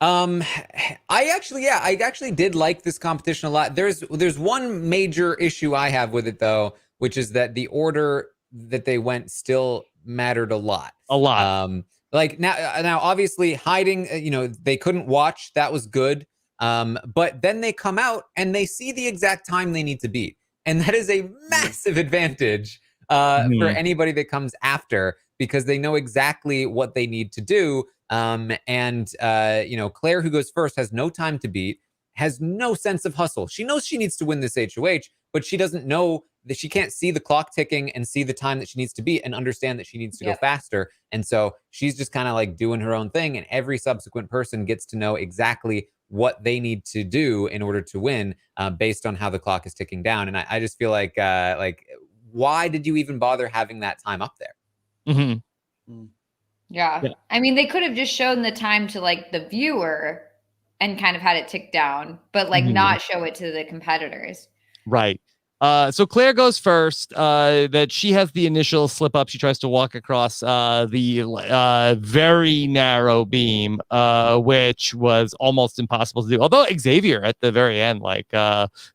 [SPEAKER 2] I actually did like this competition a lot. There's one major issue I have with it though, which is that the order that they went still mattered a lot. Like now obviously hiding, they couldn't watch, that was good. But then they come out and they see the exact time they need to beat. And that is a massive advantage for anybody that comes after, because they know exactly what they need to do. Claire, who goes first, has no time to beat, has no sense of hustle. She knows she needs to win this HOH, but she doesn't know that she can't see the clock ticking and see the time that she needs to beat and understand that she needs to go faster. And so she's just kind of like doing her own thing. And every subsequent person gets to know exactly what they need to do in order to win based on how the clock is ticking down. And I just feel like why did you even bother having that time up there?
[SPEAKER 4] Yeah. I mean, they could have just shown the time to like the viewer and kind of had it tick down, but like not show it to the competitors.
[SPEAKER 1] Right. So Claire goes first. That she has the initial slip up. She tries to walk across the very narrow beam, which was almost impossible to do. Although Xavier at the very end,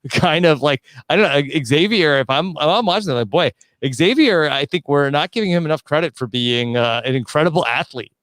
[SPEAKER 1] kind of like, I don't know, Xavier. If I'm watching it, like, boy, Xavier, I think we're not giving him enough credit for being an incredible athlete.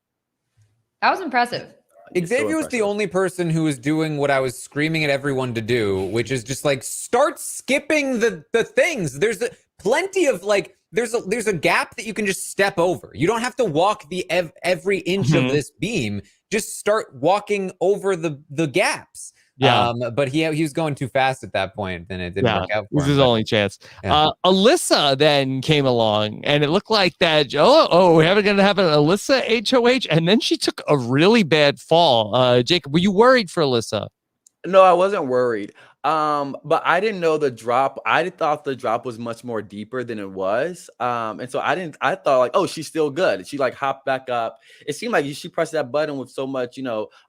[SPEAKER 4] That was impressive.
[SPEAKER 2] Xavier was the only person who was doing what I was screaming at everyone to do, which is just like start skipping the things. There's plenty of there's a gap that you can just step over. You don't have to walk the every inch of this beam. Just start walking over the gaps.
[SPEAKER 1] Yeah.
[SPEAKER 2] But he was going too fast at that point, and it didn't work out for him.
[SPEAKER 1] This is his only chance. Yeah. Alyssa then came along, and it looked like that. We're going to have an Alyssa HOH, and then she took a really bad fall. Jacob, were you worried for Alyssa?
[SPEAKER 5] No, I wasn't worried. But I didn't know the drop. I thought the drop was much more deeper than it was. And so I thought like, oh, she's still good. She like hopped back up. It seemed like she pressed that button with so much,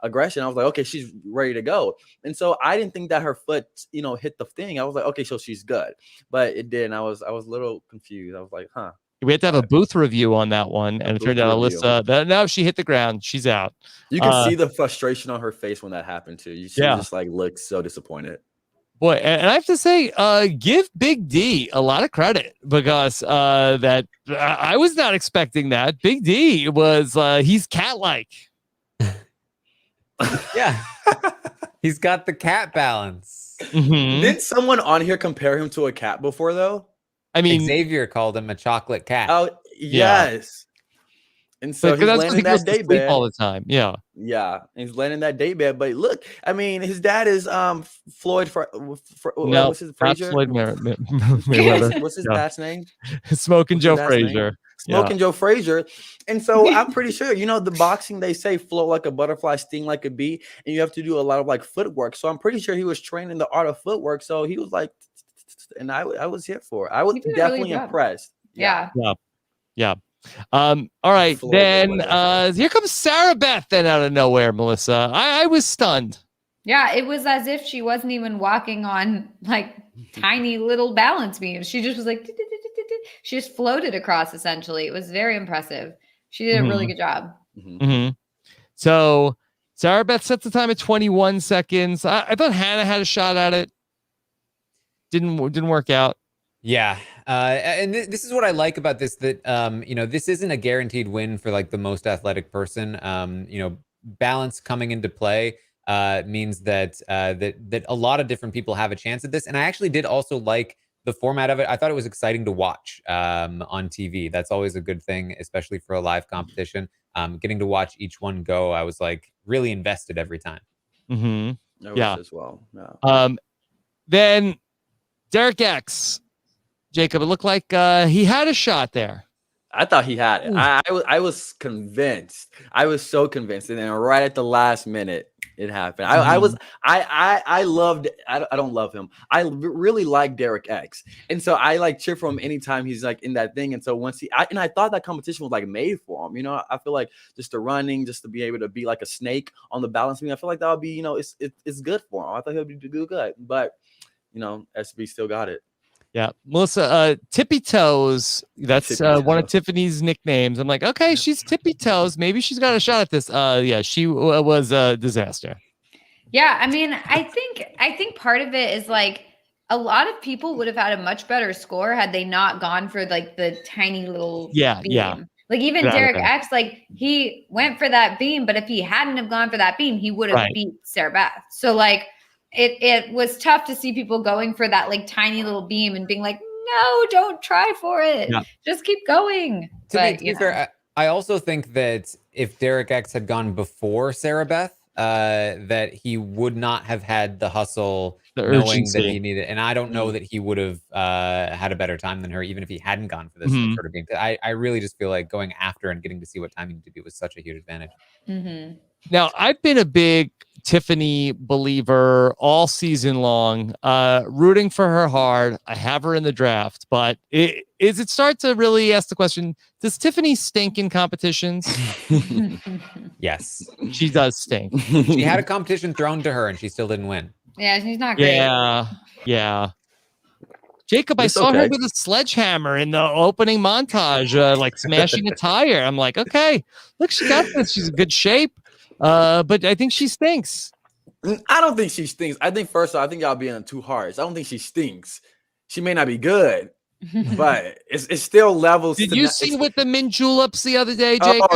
[SPEAKER 5] aggression. I was like, okay, she's ready to go. And so I didn't think that her foot, hit the thing. I was like, okay, so she's good. But it didn't. I was a little confused. I was like, huh.
[SPEAKER 1] We had to have a booth review on that one, and it turned out Alyssa. No, she hit the ground. She's out.
[SPEAKER 5] You can see the frustration on her face when that happened too. She just like looked so disappointed.
[SPEAKER 1] Boy, and I have to say, give Big D a lot of credit, because I was not expecting that. Big D was he's cat-like.
[SPEAKER 2] Yeah, he's got the cat balance.
[SPEAKER 5] Did someone on here compare him to a cat before though?
[SPEAKER 1] I mean,
[SPEAKER 2] Xavier called him a chocolate cat.
[SPEAKER 5] Oh, yes. And so he's laying in that day bed
[SPEAKER 1] all the time. Yeah.
[SPEAKER 5] Yeah. He's laying in that day bed. But look, I mean, his dad is Floyd what's his Frazier?
[SPEAKER 1] Floyd Mayweather.
[SPEAKER 5] What's his dad's name?
[SPEAKER 1] Smoking Joe Frazier.
[SPEAKER 5] Smoking Joe Frazier. And so I'm pretty sure, the boxing, they say float like a butterfly, sting like a bee, and you have to do a lot of like footwork. So I'm pretty sure he was training the art of footwork. So he was like, and I was here for it. I was definitely impressed.
[SPEAKER 4] Yeah.
[SPEAKER 1] All right, then here comes Sarah Beth then out of nowhere, Melissa. I was stunned.
[SPEAKER 4] Yeah, it was as if she wasn't even walking on like tiny little balance beams. She just was like, she just floated across essentially. It was very impressive. She did a really good job.
[SPEAKER 1] So Sarah Beth sets the time at 21 seconds. I thought Hannah had a shot at it. Didn't work out.
[SPEAKER 2] Yeah. And this is what I like about this, that, this isn't a guaranteed win for like the most athletic person. Balance coming into play means that a lot of different people have a chance at this. And I actually did also like the format of it. I thought it was exciting to watch on TV. That's always a good thing, especially for a live competition. Getting to watch each one go, I was like really invested every time.
[SPEAKER 5] Yeah. As well. Yeah.
[SPEAKER 1] Then Derek X, Jacob, it looked like he had a shot there.
[SPEAKER 5] I thought he had it. I was convinced. I was so convinced. And then right at the last minute, It happened. I loved. I don't love him. I really like Derek X, and so I like cheer for him anytime he's like in that thing. And so once I thought that competition was like made for him. You know, I feel like just the running, just to be able to be like a snake on the balance beam. I feel like that would be, you know, it's good for him. I thought he would be good, but you know, SB still got it.
[SPEAKER 1] Yeah, Melissa, Tippy Toes. That's one of Tiffany's nicknames. I'm like, okay, she's Tippy Toes. Maybe she's got a shot at this. Yeah, she was a disaster.
[SPEAKER 4] Yeah, I mean, I think part of it is like a lot of people would have had a much better score had they not gone for like the tiny little beam.
[SPEAKER 1] Yeah.
[SPEAKER 4] Like even Derek X, like he went for that beam, but if he hadn't have gone for that beam, he would have beat Sarah Beth. So like. It was tough to see people going for that like tiny little beam and being like, no, don't try for it. Yeah. Just keep going.
[SPEAKER 2] To be fair, I also think that if Derek X had gone before Sarah Beth, that he would not have had the hustle, knowing that he needed. And I don't know that he would have had a better time than her, even if he hadn't gone for this sort of beam. I really just feel like going after and getting to see what time he needed to do was such a huge advantage.
[SPEAKER 1] Now, I've been a big Tiffany believer all season long, rooting for her hard. I have her in the draft, but it starts to really ask the question, does Tiffany stink in competitions?
[SPEAKER 2] Yes.
[SPEAKER 1] She does stink.
[SPEAKER 2] She had a competition thrown to her and she still didn't win.
[SPEAKER 4] Yeah, she's not great.
[SPEAKER 1] Yeah. Jacob, I saw her with a sledgehammer in the opening montage, like smashing a tire. I'm like, okay, look, she got this. She's in good shape. But I think she stinks.
[SPEAKER 5] I don't think she stinks. I think first of all, I think y'all being too harsh. I don't think she stinks. She may not be good, but it's still levels.
[SPEAKER 1] Did you see with the mint juleps the other day, Jacob?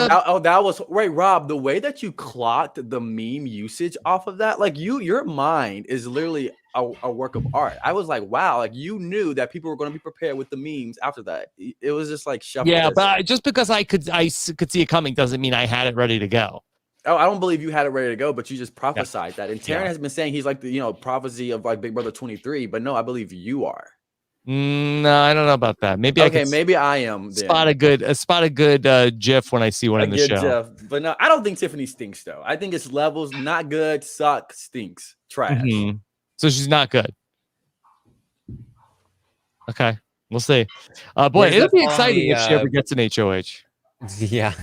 [SPEAKER 5] That was wait, Rob. The way that you clocked the meme usage off of that, like your mind is literally a work of art. I was like, wow, like you knew that people were going to be prepared with the memes after that. It was just like shuffle.
[SPEAKER 1] Yeah, but just because I could see it coming doesn't mean I had it ready to go.
[SPEAKER 5] Oh, I don't believe you had it ready to go, but you just prophesied that. And Taran has been saying he's like the prophecy of like Big Brother 23, but no, I believe you are.
[SPEAKER 1] No, I don't know about that. Maybe
[SPEAKER 5] maybe I am.
[SPEAKER 1] Spot a good GIF when I see one in the show.
[SPEAKER 5] GIF. But no, I don't think Tiffany stinks though. I think it's levels, not good, suck, stinks, trash.
[SPEAKER 1] So she's not good. Okay, we'll see. Boy, it'll be exciting if she ever gets an HOH.
[SPEAKER 2] Yeah.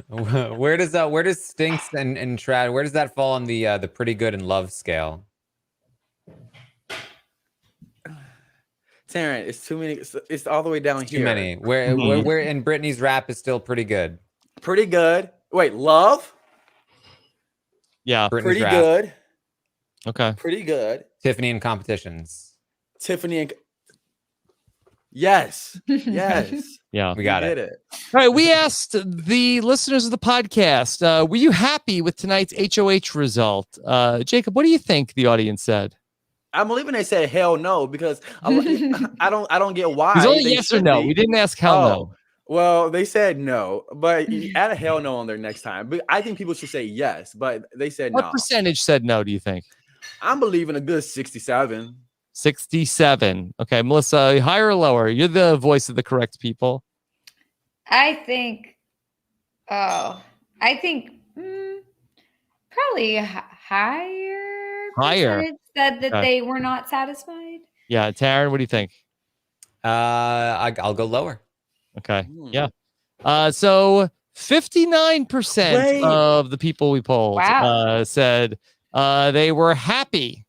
[SPEAKER 2] Where does stinks and trash, where does that fall on the pretty good and love scale?
[SPEAKER 5] Taran, it's too many. It's all the way down here.
[SPEAKER 2] Too many. Where in Brittany's rap is still pretty good.
[SPEAKER 5] Pretty good. Wait, love?
[SPEAKER 1] Yeah.
[SPEAKER 2] Brittany's
[SPEAKER 5] pretty
[SPEAKER 2] rap.
[SPEAKER 5] good.
[SPEAKER 1] Okay.
[SPEAKER 5] Pretty good.
[SPEAKER 2] Tiffany and competitions.
[SPEAKER 5] Tiffany and yes.
[SPEAKER 1] Yeah,
[SPEAKER 2] we got
[SPEAKER 5] it.
[SPEAKER 1] All right, we asked the listeners of the podcast, were you happy with tonight's HOH result? Jacob, what do you think the audience said?
[SPEAKER 5] I'm believing they said hell no, because I don't get why.
[SPEAKER 1] It's only yes or no. We didn't ask hell no.
[SPEAKER 5] Well, they said no, but add a hell no on there next time. But I think people should say yes, but they said no.
[SPEAKER 1] What percentage said no, do you think?
[SPEAKER 5] I'm believing a good 67.
[SPEAKER 1] 67. Okay, Melissa, higher or lower? You're the voice of the correct people.
[SPEAKER 4] I think probably higher.
[SPEAKER 1] Higher.
[SPEAKER 4] Said that they were not satisfied.
[SPEAKER 1] Yeah, Taran, what do you think?
[SPEAKER 2] I'll go lower.
[SPEAKER 1] Okay. Yeah. So 59% of the people we polled said they were happy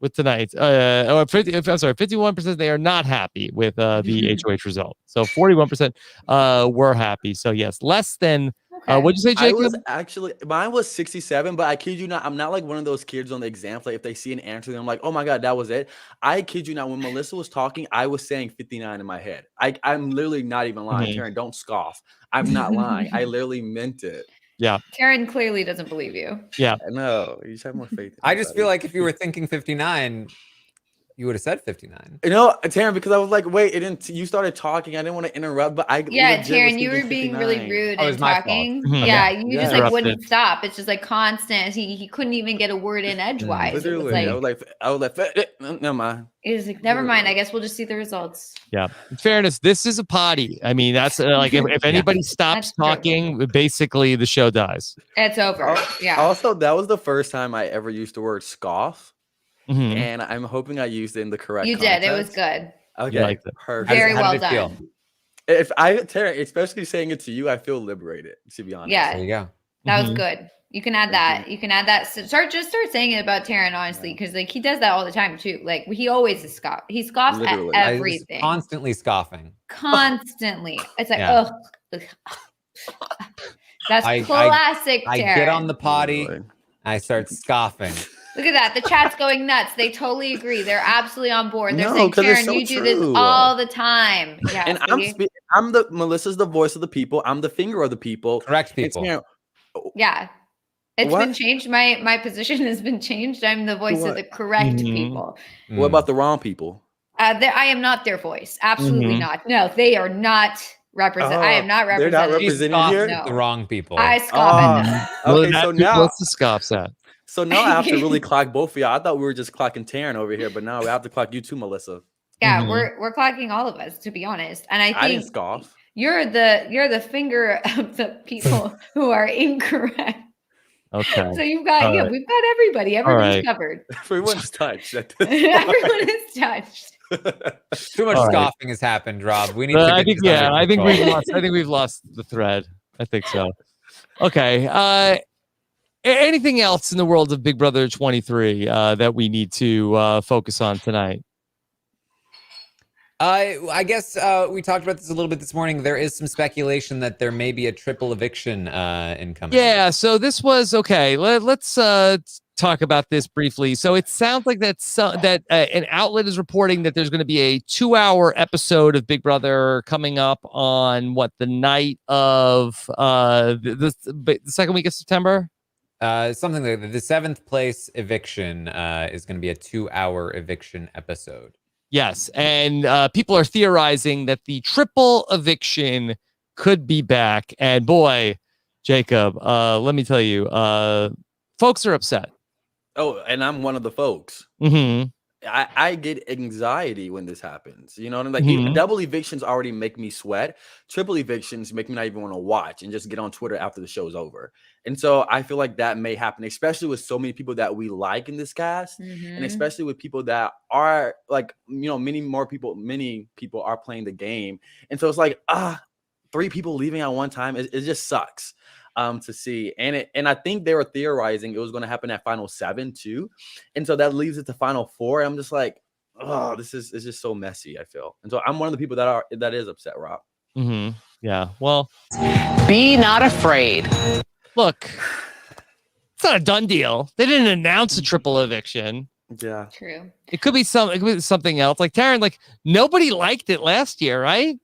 [SPEAKER 1] with tonight. 51% they are not happy with the HOH result. So 41% were happy. So yes, less than. What'd you say, Jacob?
[SPEAKER 5] Mine was 67, but I kid you not, I'm not like one of those kids on the exam. Like if they see an answer, I'm like, oh my God, that was it. I kid you not, when Melissa was talking, I was saying 59 in my head. I'm literally not even lying. Taran, don't scoff. I'm not lying. I literally meant it.
[SPEAKER 1] Yeah.
[SPEAKER 4] Taran clearly doesn't believe you.
[SPEAKER 1] Yeah.
[SPEAKER 5] No, you just have more faith.
[SPEAKER 2] I just feel like if you were thinking 59, You would have said 59.
[SPEAKER 5] You know, Taran, because I was like, wait, you started talking. I didn't want to interrupt, but
[SPEAKER 4] Taran, you were being really rude and talking.
[SPEAKER 1] Mhm.
[SPEAKER 4] Yeah, you just like
[SPEAKER 1] Interrupted.
[SPEAKER 4] wouldn't stop. It's just like constant. He couldn't even get a word in edgewise.
[SPEAKER 5] Literally, I was like, never mind.
[SPEAKER 4] It was like, never mind. I guess we'll just see the results.
[SPEAKER 1] Yeah. In fairness, this is a potty. I mean, that's like if anybody stops talking, basically the show dies.
[SPEAKER 4] It's over. Yeah.
[SPEAKER 5] Also, that was the first time I ever used the word scoff.
[SPEAKER 1] Mhm.
[SPEAKER 5] And I'm hoping I used it in the correct
[SPEAKER 4] You
[SPEAKER 5] context.
[SPEAKER 4] did. It was good.
[SPEAKER 5] Okay,
[SPEAKER 1] You liked it.
[SPEAKER 5] perfect.
[SPEAKER 4] Very
[SPEAKER 2] How
[SPEAKER 4] well
[SPEAKER 2] did it feel?
[SPEAKER 4] done.
[SPEAKER 5] If Taran, especially saying it to you, I feel liberated, to be honest.
[SPEAKER 4] Yeah.
[SPEAKER 2] There you go.
[SPEAKER 4] That
[SPEAKER 1] Mhm.
[SPEAKER 4] was good. You can add that. You can add that. Start saying it about Taran, honestly, because like he does that all the time too. Like he always is scoff. He scoffs
[SPEAKER 5] Literally.
[SPEAKER 4] at
[SPEAKER 2] I was
[SPEAKER 4] everything.
[SPEAKER 2] constantly scoffing.
[SPEAKER 4] Constantly. It's like,
[SPEAKER 2] Yeah.
[SPEAKER 4] ugh. That's
[SPEAKER 2] I
[SPEAKER 4] classic
[SPEAKER 2] I
[SPEAKER 4] Taran.
[SPEAKER 2] get on the potty.
[SPEAKER 5] Literally.
[SPEAKER 2] I start scoffing.
[SPEAKER 4] Look at that. The chat's going nuts. They totally agree. They're absolutely on board. They're
[SPEAKER 5] No,
[SPEAKER 4] saying,
[SPEAKER 5] 'cause it's
[SPEAKER 4] Taran,
[SPEAKER 5] so
[SPEAKER 4] you do this
[SPEAKER 5] true.
[SPEAKER 4] all the time. Yeah.
[SPEAKER 5] And
[SPEAKER 4] see?
[SPEAKER 5] Melissa's the voice of the people. I'm the finger of the people.
[SPEAKER 2] Correct
[SPEAKER 5] It's,
[SPEAKER 2] people.
[SPEAKER 5] you know,
[SPEAKER 4] Yeah. It's
[SPEAKER 5] What?
[SPEAKER 4] been changed. My position has been changed. I'm the voice of
[SPEAKER 5] What?
[SPEAKER 4] the correct
[SPEAKER 1] Mhm.
[SPEAKER 4] people.
[SPEAKER 5] what about the wrong people?
[SPEAKER 4] I am not their voice. Absolutely not. No, they are not represent. I am not
[SPEAKER 5] They're not
[SPEAKER 4] represented.
[SPEAKER 2] She
[SPEAKER 5] represented
[SPEAKER 2] scoffed
[SPEAKER 5] here?
[SPEAKER 2] at the wrong people.
[SPEAKER 4] I scoff at them.
[SPEAKER 5] Okay,
[SPEAKER 1] Well,
[SPEAKER 5] so
[SPEAKER 1] that's
[SPEAKER 5] now
[SPEAKER 1] what's the scoffs at?
[SPEAKER 5] So now I have to really clock both of y'all. I thought we were just clocking Taran over here, but now we have to clock you too, Melissa.
[SPEAKER 4] Yeah,
[SPEAKER 1] Mhm.
[SPEAKER 4] we're clocking all of us, to be honest. And I
[SPEAKER 5] I didn't
[SPEAKER 4] think
[SPEAKER 5] scoff.
[SPEAKER 4] you're the finger of the people who are incorrect.
[SPEAKER 1] Okay.
[SPEAKER 4] So you've got
[SPEAKER 1] All right.
[SPEAKER 4] we've got everybody. Everyone's
[SPEAKER 1] right.
[SPEAKER 4] covered.
[SPEAKER 5] Everyone's touched. At this point.
[SPEAKER 4] Everyone is touched.
[SPEAKER 2] Too much
[SPEAKER 1] All right.
[SPEAKER 2] scoffing has happened, Rob. We need to
[SPEAKER 1] I
[SPEAKER 2] get
[SPEAKER 1] think
[SPEAKER 2] this under
[SPEAKER 1] I think
[SPEAKER 2] control.
[SPEAKER 1] we've lost the thread. I think so. Okay. Anything else in the world of Big Brother 23 that we need to focus on tonight?
[SPEAKER 2] I guess we talked about this a little bit this morning. There is some speculation that there may be a triple eviction incoming.
[SPEAKER 1] Yeah, so this was okay. Let's talk about this briefly. So it sounds like that an outlet is reporting that there's going to be a 2-hour episode of Big Brother coming up on the night of the second week of September.
[SPEAKER 2] Something like that. The 7th place eviction is going to be a 2-hour eviction episode.
[SPEAKER 1] Yes, and people are theorizing that the triple eviction could be back. And boy, Jacob, let me tell you, folks are upset.
[SPEAKER 5] Oh, and I'm one of the folks.
[SPEAKER 1] Mm-hmm.
[SPEAKER 5] I get anxiety when this happens. You know what I mean? Like
[SPEAKER 1] Mhm.
[SPEAKER 5] double evictions already make me sweat. Triple evictions make me not even want to watch and just get on Twitter after the show's over. And so I feel like that may happen, especially with so many people that we like in this cast, and especially with people that are like, many people are playing the game. And so it's like, 3 people leaving at one time. It just sucks to see. And I think they were theorizing it was going to happen at final 7 too. And so that leaves it to final 4. I'm just like, oh, it's just so messy, I feel. And so I'm one of the people that is upset, Rob.
[SPEAKER 1] Mm-hmm. Yeah. Well,
[SPEAKER 6] Be not afraid.
[SPEAKER 1] look, it's not a done deal. They didn't announce a triple eviction.
[SPEAKER 5] Yeah.
[SPEAKER 4] True.
[SPEAKER 1] It could be something else. Like Taran, like nobody liked it last year, right?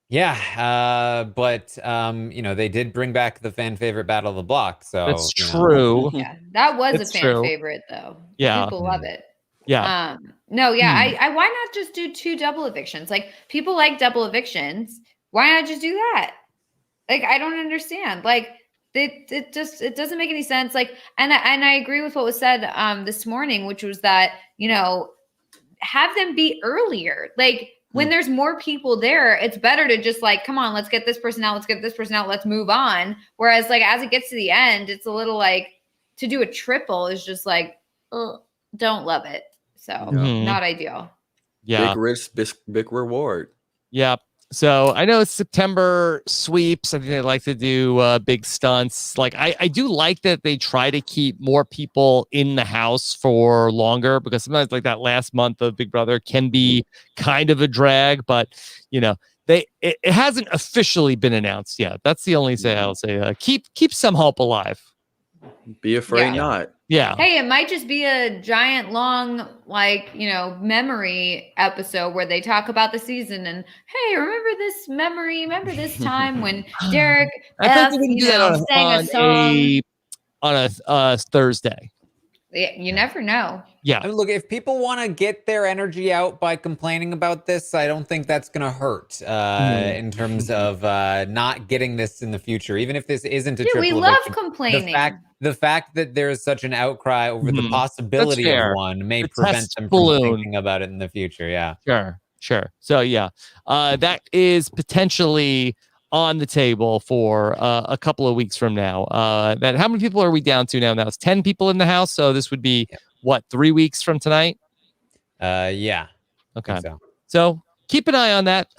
[SPEAKER 2] Yeah, but they did bring back the fan favorite Battle of the Block. So
[SPEAKER 1] That's true.
[SPEAKER 4] Yeah, that was
[SPEAKER 1] It's
[SPEAKER 4] a fan
[SPEAKER 1] true.
[SPEAKER 4] favorite though.
[SPEAKER 1] Yeah.
[SPEAKER 4] People love it.
[SPEAKER 1] Yeah.
[SPEAKER 4] No, yeah. I why not just do 2 double evictions? Like people like double evictions. Why not just do that? Like I don't understand. Like it doesn't make any sense. Like and I agree with what was said this morning, which was that have them be earlier. Like when there's more people there, it's better to just like, come on, let's get this person out. Let's get this person out. Let's move on. Whereas like, as it gets to the end, it's a little like to do a triple is just like, don't love it. So not ideal.
[SPEAKER 1] Yeah.
[SPEAKER 5] Big risk, big reward.
[SPEAKER 1] Yeah. So I know it's September sweeps. I think they like to do big stunts. Like I do like that they try to keep more people in the house for longer, because sometimes like that last month of Big Brother can be kind of a drag, but it hasn't officially been announced yet. That's the only say I'll say. Keep some hope alive.
[SPEAKER 5] Be afraid not.
[SPEAKER 1] Yeah.
[SPEAKER 4] Hey, it might just be a giant long, memory episode where they talk about the season and, hey, remember this memory? Remember this time when Derek
[SPEAKER 1] I thought they were gonna do that
[SPEAKER 4] sang a song?
[SPEAKER 1] on a Thursday.
[SPEAKER 4] You never know.
[SPEAKER 1] Yeah.
[SPEAKER 2] I mean, look, if people want to get their energy out by complaining about this, I don't think that's going to hurt in terms of not getting this in the future, even if this isn't a triple
[SPEAKER 4] we
[SPEAKER 2] eviction.
[SPEAKER 4] love complaining.
[SPEAKER 2] The fact that there is such an outcry over the possibility of one may prevent them from thinking about it in the future. Yeah.
[SPEAKER 1] Sure. So yeah, that is potentially on the table for a couple of weeks from now. That how many people are we down to now? Now it's 10 people in the house. So this would be what, 3 weeks from tonight?
[SPEAKER 2] Yeah.
[SPEAKER 1] Okay.
[SPEAKER 2] So
[SPEAKER 1] keep an eye on that.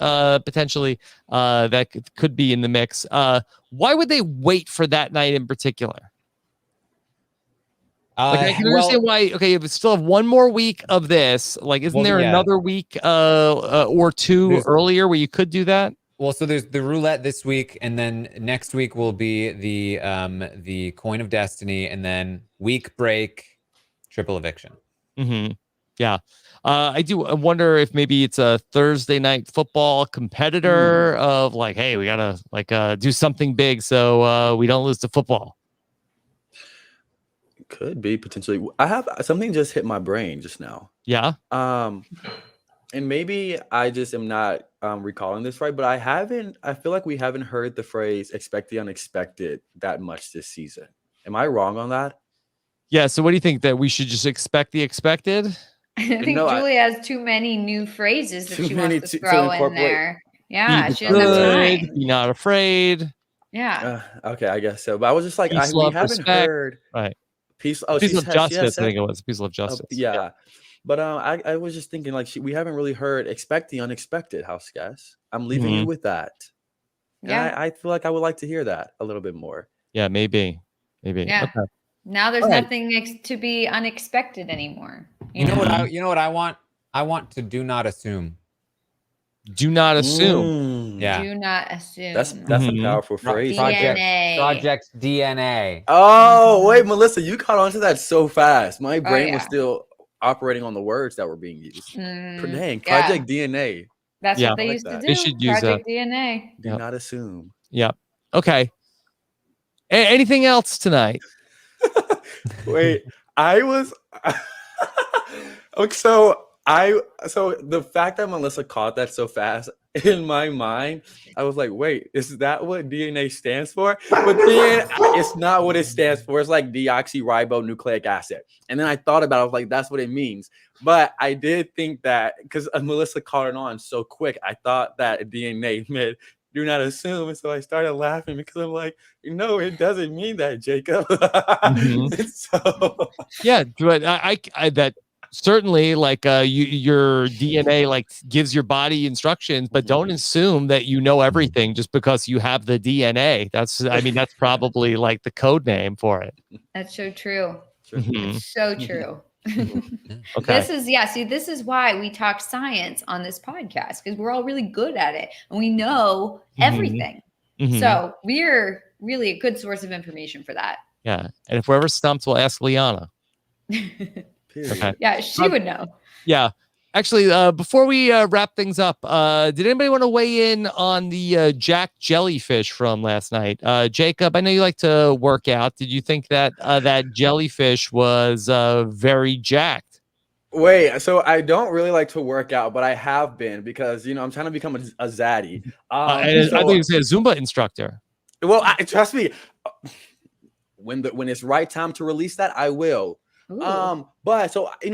[SPEAKER 1] Potentially, that could be in the mix. Why would they wait for that night in particular? I can understand why. Okay, if we still have one more week of this, like, isn't there another week or two earlier where you could do that?
[SPEAKER 2] Well, so there's the roulette this week, and then next week will be the coin of destiny, and then week break, triple eviction.
[SPEAKER 1] Yeah. I do wonder if maybe it's a Thursday night football competitor of like, hey, we gotta do something big so we don't lose to football.
[SPEAKER 5] Could be potentially. I have something just hit my brain just now.
[SPEAKER 1] Yeah.
[SPEAKER 5] And maybe I just am not recalling this right, but I feel like we haven't heard the phrase expect the unexpected that much this season. Am I wrong on that?
[SPEAKER 1] Yeah. So what do you think, that we should just expect the expected?
[SPEAKER 4] I think Julie has too many new phrases that she wants to throw in there. Yeah. She doesn't have time.
[SPEAKER 1] Be not afraid.
[SPEAKER 4] Yeah.
[SPEAKER 5] Okay, I guess so. But I was just like,
[SPEAKER 1] peace,
[SPEAKER 5] we
[SPEAKER 1] love,
[SPEAKER 5] haven't
[SPEAKER 1] respect.
[SPEAKER 5] heard.
[SPEAKER 1] Right.
[SPEAKER 5] Peace
[SPEAKER 1] of justice. I think it was peace of justice.
[SPEAKER 5] Yeah. But I was just thinking, like, we haven't really heard expect the unexpected, Houseguest. I'm leaving you with that.
[SPEAKER 4] Yeah.
[SPEAKER 5] And I feel like I would like to hear that a little bit more.
[SPEAKER 1] Yeah, maybe.
[SPEAKER 4] Yeah.
[SPEAKER 1] Okay.
[SPEAKER 4] Now there's nothing to be unexpected anymore.
[SPEAKER 2] You know what I want? I want to do not assume.
[SPEAKER 1] Do not assume.
[SPEAKER 2] Yeah.
[SPEAKER 4] Do not assume.
[SPEAKER 5] That's a powerful phrase.
[SPEAKER 2] Project DNA.
[SPEAKER 5] Oh, wait, Melissa, you caught on to that so fast. My brain was still operating on the words that were being used. Dang, Project DNA.
[SPEAKER 4] That's what they used to do.
[SPEAKER 1] They should use
[SPEAKER 4] Project DNA.
[SPEAKER 5] Do not assume.
[SPEAKER 1] Yep. Okay. Anything else tonight?
[SPEAKER 5] Wait, I was okay. So the fact that Melissa caught that so fast, in my mind, I was like, wait, is that what DNA stands for? But then it's not what it stands for. It's like deoxyribonucleic acid. And then I thought about it. I was like, that's what it means. But I did think that because Melissa caught it on so quick, I thought that DNA meant do not assume. And so I started laughing because I'm like, it doesn't mean that, Jacob. So
[SPEAKER 1] yeah, but I that certainly, like, your DNA like gives your body instructions, but don't assume that you know everything just because you have the DNA. That's probably like the code name for it.
[SPEAKER 4] That's so true.
[SPEAKER 1] It's
[SPEAKER 4] so true.
[SPEAKER 1] Okay.
[SPEAKER 4] This is why we talk science on this podcast, because we're all really good at it and we know everything. So we're really a good source of information for that.
[SPEAKER 1] Yeah. And if we're ever stumped, we'll ask Liana. Okay.
[SPEAKER 4] Yeah, she would know.
[SPEAKER 1] Yeah. Actually, before we wrap things up, did anybody want to weigh in on the Jack Jellyfish from last night? Jacob, I know you like to work out. Did you think that that jellyfish was very jacked?
[SPEAKER 5] Wait, so I don't really like to work out, but I have been because, I'm trying to become a zaddy.
[SPEAKER 1] I think you said a Zumba instructor.
[SPEAKER 5] Well, trust me, when it's right time to release that, I will. But so I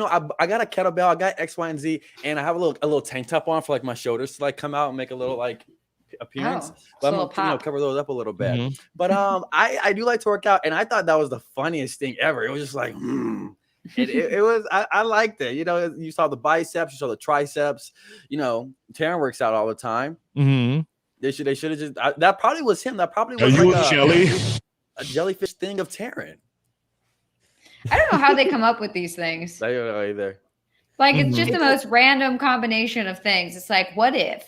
[SPEAKER 5] got a kettlebell, I got X, Y, and Z, and I have a little tank top on for like my shoulders to like come out and make a little like appearance. But I'm gonna cover those up a little bit. But I do like to work out, and I thought that was the funniest thing ever. It was just like it was. I liked it. You saw the biceps, you saw the triceps. Taran works out all the time. They should have just. That probably was him. That probably was a jellyfish thing of Taran.
[SPEAKER 4] I don't know how they come up with these things.
[SPEAKER 5] I don't know either.
[SPEAKER 4] Like, it's just the most random combination of things. It's like, what if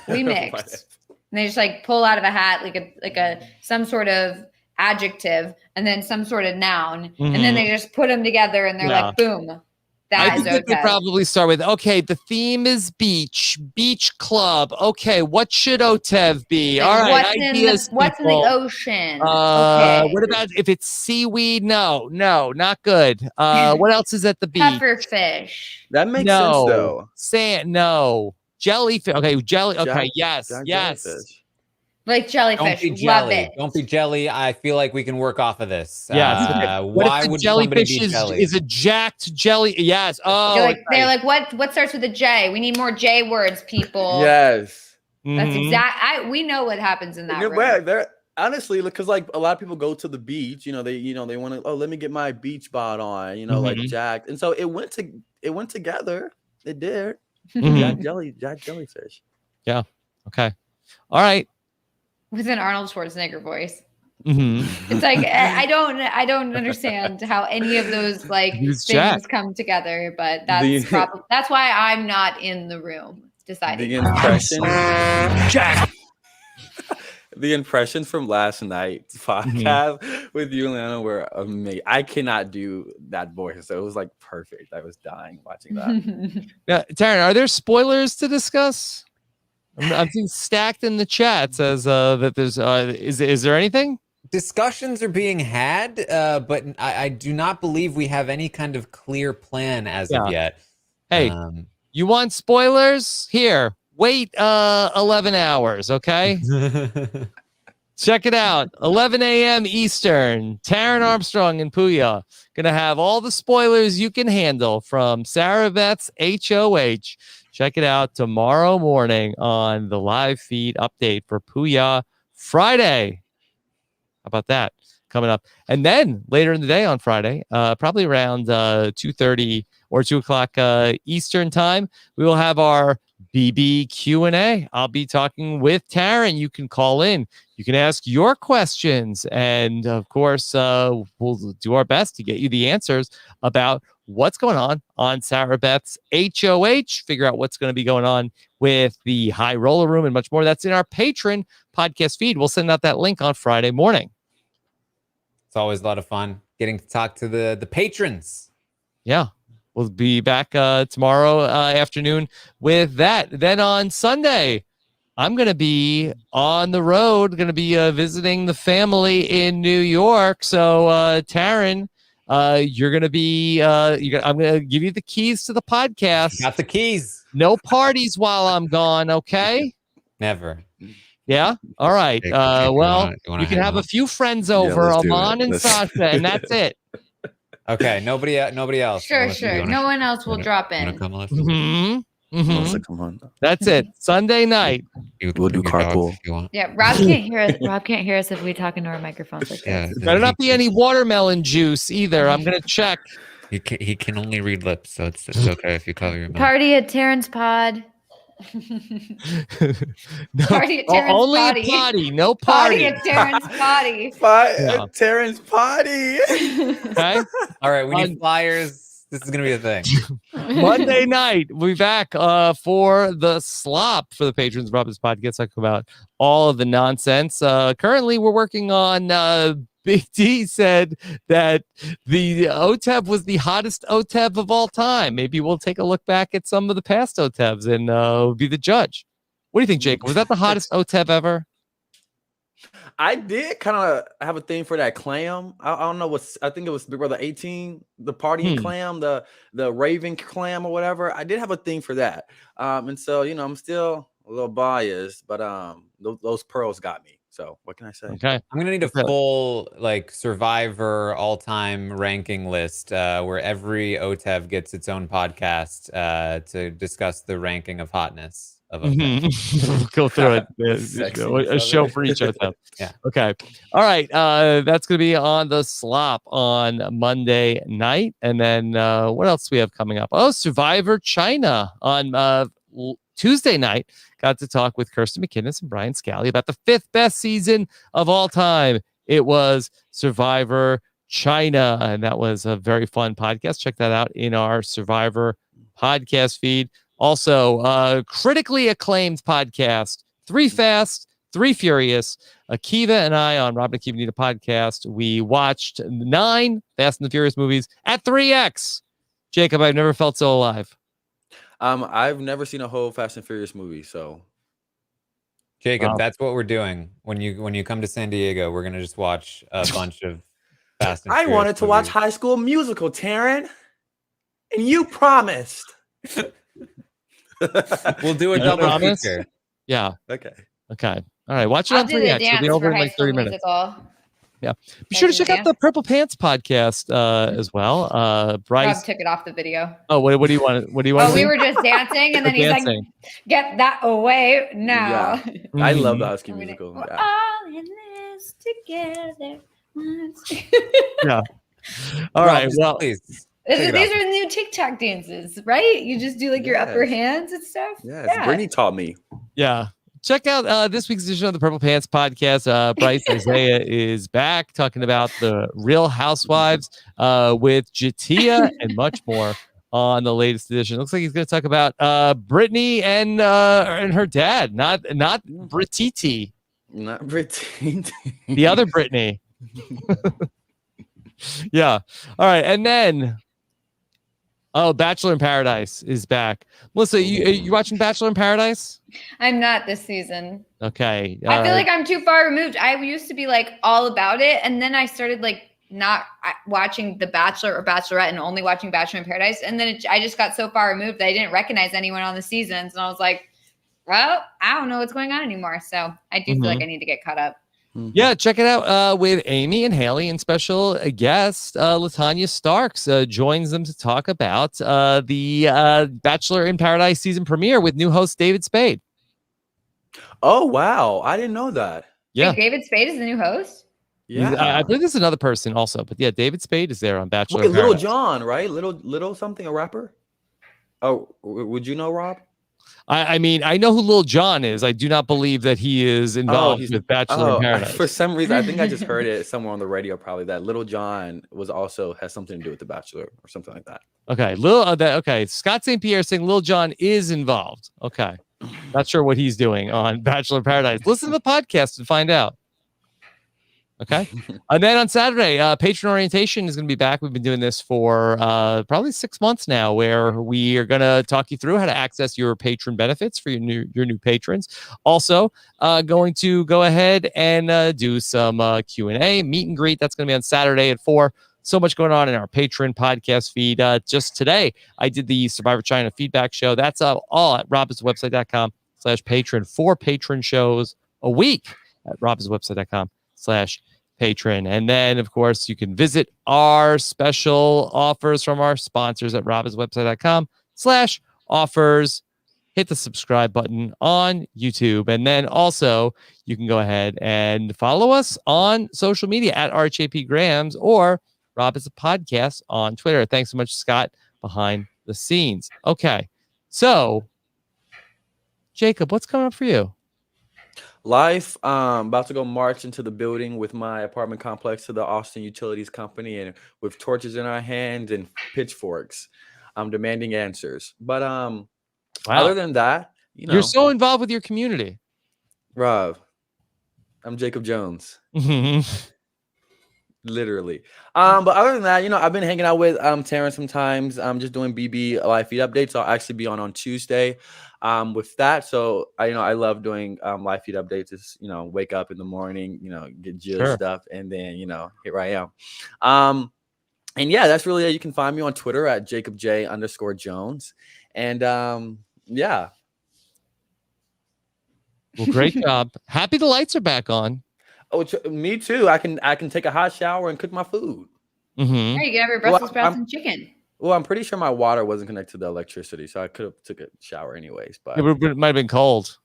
[SPEAKER 4] we mixed? And they just like pull out of a hat like a some sort of adjective and then some sort of noun, and then they just put them together and they're like, boom.
[SPEAKER 1] I think that they probably start with, okay, the theme is beach club. Okay, what should OTEV be? All right, ideas.
[SPEAKER 4] What's in the ocean?
[SPEAKER 1] Okay. What about if it's seaweed? No, not good. What else is at the beach?
[SPEAKER 4] Pufferfish.
[SPEAKER 5] That makes sense though.
[SPEAKER 1] Sand, no. Jellyfish. Okay, okay, yes.
[SPEAKER 5] Jellyfish.
[SPEAKER 4] Like jellyfish.
[SPEAKER 2] Don't be
[SPEAKER 4] Love
[SPEAKER 2] jelly.
[SPEAKER 4] it.
[SPEAKER 2] Don't be jelly. I feel like we can work off of this.
[SPEAKER 1] Yes.
[SPEAKER 2] Why would somebody be jelly?
[SPEAKER 1] Is a jacked jelly? Yes. Oh,
[SPEAKER 4] they're like, what starts with a J? We need more J words, people.
[SPEAKER 5] Yes.
[SPEAKER 4] That's we know what happens in that room.
[SPEAKER 5] They're honestly, because like a lot of people go to the beach, they want to, let me get my beach bod on, like jacked. And so it went together. It did. Jack jellyfish.
[SPEAKER 1] Yeah. Okay. All right.
[SPEAKER 4] With an Arnold Schwarzenegger voice. It's like I don't understand how any of those things come together, but that's why I'm not in the room deciding.
[SPEAKER 5] The impressions, Jack. The impressions from last night's podcast with you and Lana were amazing. I cannot do that voice, so it was like perfect. I was dying watching that.
[SPEAKER 1] Now, Taran, are there spoilers to discuss? I'm seeing stacked in the chat says that there's is there anything?
[SPEAKER 2] Discussions are being had, but I do not believe we have any kind of clear plan as of yet.
[SPEAKER 1] Hey, you want spoilers? Here, wait 11 hours, okay? Check it out. 11 a.m. Eastern. Taran Armstrong and Puya gonna have all the spoilers you can handle from Sarah Beth's HOH. Check it out tomorrow morning on the live feed update for Puya Friday. How about that? Coming up. And then later in the day on Friday, probably around 2:30 or 2 o'clock Eastern time, we will have our BB Q&A. I'll be talking with Taran. You can call in. You can ask your questions. And of course, we'll do our best to get you the answers about what's going on Sarah Beth's HOH, figure out what's going to be going on with the High Roller Room and much more. That's in our Patreon podcast feed. We'll send out that link on Friday morning.
[SPEAKER 2] It's always a lot of fun getting to talk to the patrons.
[SPEAKER 1] Yeah. We'll be back tomorrow afternoon with that. Then on Sunday, I'm going to be on the road, going to be visiting the family in New York. So, Taran, you're going to be, I'm going to give you the keys to the podcast.
[SPEAKER 2] Got the keys.
[SPEAKER 1] No parties while I'm gone, okay?
[SPEAKER 2] Never.
[SPEAKER 1] Yeah? All right. Well, you can have a few friends over, Aman and Sasha, and that's it.
[SPEAKER 2] Okay, nobody else.
[SPEAKER 4] Sure. No one else will drop in.
[SPEAKER 2] Come on.
[SPEAKER 5] Come on.
[SPEAKER 1] That's it. Sunday night.
[SPEAKER 5] We'll do carpool.
[SPEAKER 4] Yeah, Rob can't hear us. Rob can't hear us if we talk into our microphones like this.
[SPEAKER 1] Better not be any watermelon juice either. I'm gonna check.
[SPEAKER 2] He can only read lips, so it's okay if you cover your mouth.
[SPEAKER 4] Party at Taran's pod.
[SPEAKER 1] No,
[SPEAKER 4] Party at Taran's
[SPEAKER 1] only
[SPEAKER 4] potty.
[SPEAKER 1] a potty, no party.
[SPEAKER 4] Party at Taran's potty.
[SPEAKER 5] Taran's potty.
[SPEAKER 1] Okay.
[SPEAKER 2] All right, we need flyers. This is going to be a thing.
[SPEAKER 1] Monday night, we'll be back for the slop for the patrons of Robin's podcast. Talk about all of the nonsense. Currently, we're working on Big D said that the OTEV was the hottest OTEV of all time. Maybe we'll take a look back at some of the past OTEVs and be the judge. What do you think, Jake? Was that the hottest OTEV ever?
[SPEAKER 5] I did kind of have a thing for that clam. I don't know I think it was Big Brother 18, the partying clam, the Raven clam or whatever. I did have a thing for that. And so, I'm still a little biased, but those pearls got me. So what can I say?
[SPEAKER 1] Okay.
[SPEAKER 2] I'm going to need a full Survivor all-time ranking list where every OTEV gets its own podcast to discuss the ranking of hotness.
[SPEAKER 1] Go through it. A show for each OTEV.
[SPEAKER 2] Yeah.
[SPEAKER 1] Okay. All right. That's going to be on the slop on Monday night. And then what else do we have coming up? Oh, Survivor China on Tuesday night. Got to talk with Kirsten McInnes and Brian Scally about the 5th best season of all time. It was Survivor China. And that was a very fun podcast. Check that out in our Survivor podcast feed. Also, critically acclaimed podcast, 3 Fast, 3 Furious. Akiva and I on Rob and Akiva Need a Podcast. We watched 9 Fast and the Furious movies at 3X. Jacob, I've never felt so alive.
[SPEAKER 5] I've never seen a whole Fast and Furious movie, so.
[SPEAKER 2] Jacob, that's what we're doing. When you come to San Diego, we're gonna just watch a bunch of Fast and Furious
[SPEAKER 5] wanted to watch
[SPEAKER 2] movies.
[SPEAKER 5] High School Musical, Taran, and you promised.
[SPEAKER 2] We'll do a double
[SPEAKER 1] promise?
[SPEAKER 2] feature.
[SPEAKER 1] Yeah.
[SPEAKER 5] Okay.
[SPEAKER 1] All right. Watch it
[SPEAKER 4] I'll
[SPEAKER 1] on
[SPEAKER 4] do the
[SPEAKER 1] 3X. We'll
[SPEAKER 4] dance
[SPEAKER 1] be over
[SPEAKER 4] for
[SPEAKER 1] in
[SPEAKER 4] High
[SPEAKER 1] like
[SPEAKER 4] School
[SPEAKER 1] 30 minutes.
[SPEAKER 4] Musical.
[SPEAKER 1] Yeah. Be sure to check out the Purple Pants podcast as well. Bryce
[SPEAKER 4] Rob took it off the video.
[SPEAKER 1] Oh, what do you want? What do you want?
[SPEAKER 4] Oh, we were just dancing, and then he's like, "Get that away now."
[SPEAKER 5] Yeah. I love the High School Musical.
[SPEAKER 4] We're all in this together.
[SPEAKER 1] Yeah. All right. Well,
[SPEAKER 2] please.
[SPEAKER 4] These are new TikTok dances, right? You just do like your upper hands and stuff.
[SPEAKER 5] Yes. Brittany taught me.
[SPEAKER 1] Yeah. Check out this week's edition of the Purple Pants podcast. Bryce Isaiah is back talking about the Real Housewives with Jatia and much more on the latest edition. Looks like he's going to talk about Brittany and her dad, not Brittiti.
[SPEAKER 5] Not Brittany.
[SPEAKER 1] The other Brittany. Yeah. All right. And then Bachelor in Paradise is back. Melissa, you watching Bachelor in Paradise?
[SPEAKER 4] I'm not this season.
[SPEAKER 1] Okay.
[SPEAKER 4] I feel like I'm too far removed. I used to be like all about it, and then I started like not watching The Bachelor or Bachelorette and only watching Bachelor in Paradise. And then I just got so far removed that I didn't recognize anyone on the seasons, and I was like, well, I don't know what's going on anymore. So I do feel like I need to get caught up.
[SPEAKER 1] Yeah, check it out with Amy and Haley and special guest Latanya Starks joins them to talk about the Bachelor in Paradise season premiere with new host David Spade.
[SPEAKER 5] Oh, wow. I didn't know that.
[SPEAKER 1] Yeah.
[SPEAKER 4] Wait, David Spade is the new host?
[SPEAKER 5] Yeah.
[SPEAKER 1] I believe there's another person also, but yeah, David Spade is there on Bachelor in
[SPEAKER 5] Little
[SPEAKER 1] Paradise.
[SPEAKER 5] John, right? Little something, a rapper? Oh, would you know, Rob?
[SPEAKER 1] I mean, I know who Lil Jon is. I do not believe that he is involved with Bachelor in Paradise.
[SPEAKER 5] For some reason, I think I just heard it somewhere on the radio, probably that Lil Jon has something to do with The Bachelor or something like that.
[SPEAKER 1] Okay, okay. Scott St. Pierre saying Lil Jon is involved. Okay, not sure what he's doing on Bachelor in Paradise. Listen to the podcast and find out. Okay. And then on Saturday, patron orientation is going to be back. We've been doing this for probably 6 months now, where we are going to talk you through how to access your patron benefits for your new patrons. Also, going to go ahead and do some Q&A, meet and greet. That's going to be on Saturday at 4. So much going on in our patron podcast feed. Just today, I did the Survivor China feedback show. That's all at robbinswebsite.com/patron. 4 patron shows a week at robbinswebsite.com/patron. And then, of course, you can visit our special offers from our sponsors at robbinswebsite.com/offers. Hit the subscribe button on YouTube. And then also, you can go ahead and follow us on social media at RHAP Grams or Rob is a Podcast on Twitter. Thanks so much, Scott, behind the scenes. Okay. So, Jacob, what's coming up for you?
[SPEAKER 5] Life, about to go march into the building with my apartment complex to the Austin Utilities Company, and with torches in our hands and pitchforks, I'm demanding answers. But other than that,
[SPEAKER 1] you're so involved with your community.
[SPEAKER 5] Rob, I'm Jacob Jones. Literally. But other than that, I've been hanging out with Taran sometimes. I'm just doing BB live feed updates. I'll actually be on Tuesday with that. So I love doing live feed updates. Just wake up in the morning, get juiced up, and then here I am. And yeah, that's really it. You can find me on Twitter at JacobJ_Jones. And yeah.
[SPEAKER 1] Well, great job. Happy the lights are back on.
[SPEAKER 5] Oh, me too. I can take a hot shower and cook my food.
[SPEAKER 1] Mm-hmm.
[SPEAKER 4] Hey, you can have your Brussels sprouts and chicken.
[SPEAKER 5] Well, I'm pretty sure my water wasn't connected to the electricity, so I could have took a shower anyways. But
[SPEAKER 1] it might have been cold.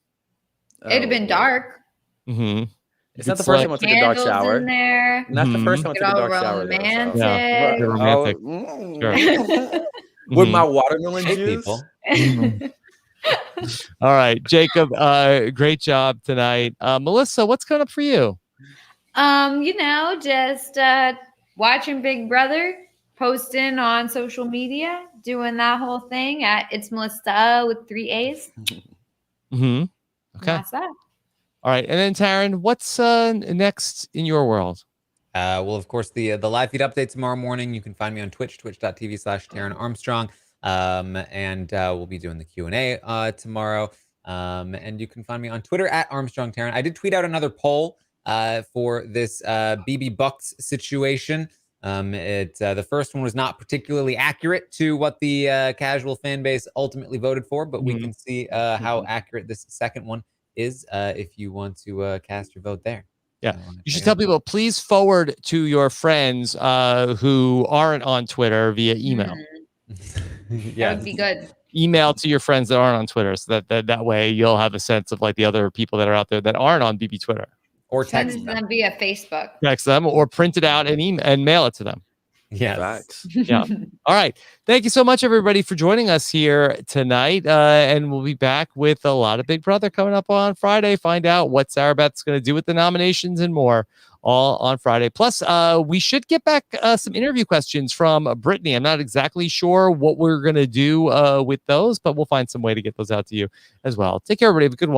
[SPEAKER 4] It'd have been dark.
[SPEAKER 1] Mm-hmm.
[SPEAKER 5] It's not the first time I took a dark shower.
[SPEAKER 4] In there.
[SPEAKER 5] Not the first time I took a dark shower.
[SPEAKER 4] Romantic.
[SPEAKER 1] Yeah, romantic.
[SPEAKER 5] Sure. With my watermelon juice.
[SPEAKER 1] All right, Jacob. Great job tonight. Melissa, what's coming up for you?
[SPEAKER 4] Just watching Big Brother, posting on social media, doing that whole thing at It's Melissa with 3 A's.
[SPEAKER 1] Mm-hmm. Okay.
[SPEAKER 4] That's that.
[SPEAKER 1] All right. And then Taran, what's next in your world?
[SPEAKER 2] Well, of course, the live feed update tomorrow morning. You can find me on Twitch, twitch.tv/Taran Armstrong. And we'll be doing the Q&A tomorrow. And you can find me on Twitter at Armstrong Taran. I did tweet out another poll for this BB Bucks situation. The first one was not particularly accurate to what the casual fan base ultimately voted for, but we can see how accurate this second one is if you want to cast your vote there.
[SPEAKER 1] Yeah, you should tell people, please forward to your friends who aren't on Twitter via email.
[SPEAKER 2] Yeah,
[SPEAKER 4] that would be good.
[SPEAKER 1] Email to your friends that aren't on Twitter, so that way you'll have a sense of like the other people that are out there that aren't on BB Twitter.
[SPEAKER 2] Or
[SPEAKER 4] Send
[SPEAKER 2] text
[SPEAKER 4] it to
[SPEAKER 2] them.
[SPEAKER 4] them via Facebook.
[SPEAKER 1] Text them or print it out and mail it to them.
[SPEAKER 2] Yes.
[SPEAKER 1] Yeah. All right. Thank you so much, everybody, for joining us here tonight. And we'll be back with a lot of Big Brother coming up on Friday. Find out what Sarah Beth's going to do with the nominations and more, all on Friday. Plus, we should get back some interview questions from Brittany. I'm not exactly sure what we're going to do with those, but we'll find some way to get those out to you as well. Take care, everybody. Have a good one.